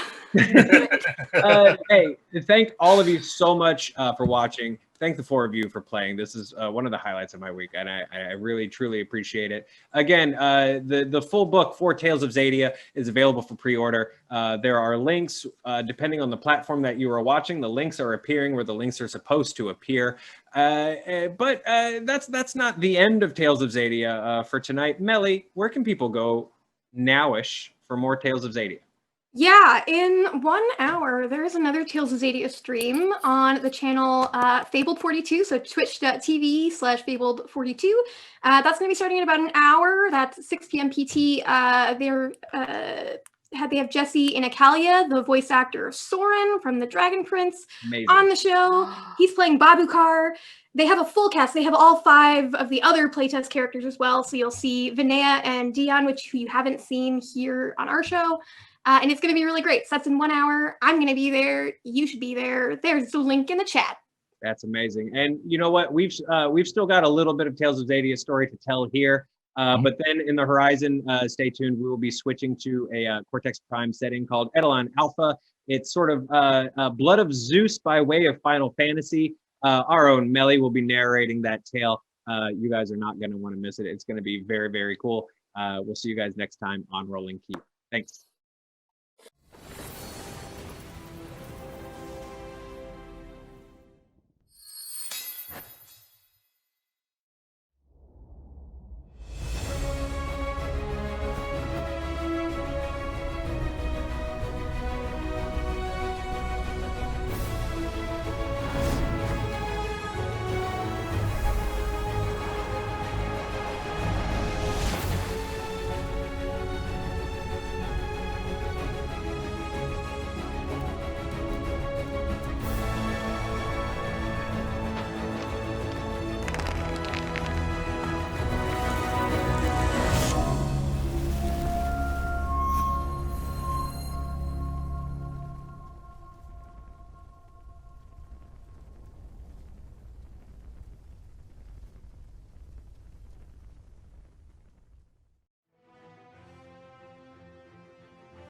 Hey, thank all of you so much for watching. thank the four of you for playing. This is one of the highlights of my week, and I really, truly appreciate it. Again, the full book for Tales of Xadia is available for pre-order. There are links, depending on the platform that you are watching. The links are appearing where the links are supposed to appear. But that's not the end of Tales of Xadia for tonight. Mellie, where can people go nowish for more Tales of Xadia? Yeah, in 1 hour, there's another Tales of Xadia stream on the channel Fabled42, so twitch.tv/Fabled42. That's going to be starting in about an hour. That's 6 p.m. PT. They have Jesse Inacalia, the voice actor of Soren from the Dragon Prince, on the show. He's playing Babukar. They have a full cast. They have all 5 of the other playtest characters as well. So you'll see Vinaya and Dion, who you haven't seen here on our show. And it's going to be really great. So that's in 1 hour. I'm going to be there. You should be there. There's the link in the chat. That's amazing. And you know what? We've still got a little bit of Tales of Xadia story to tell here. But then in the horizon, stay tuned. We will be switching to a Cortex Prime setting called Edelon Alpha. It's sort of Blood of Zeus by way of Final Fantasy. Our own Mellie will be narrating that tale. You guys are not going to want to miss it. It's going to be very, very cool. We'll see you guys next time on Rolling Keep. Thanks.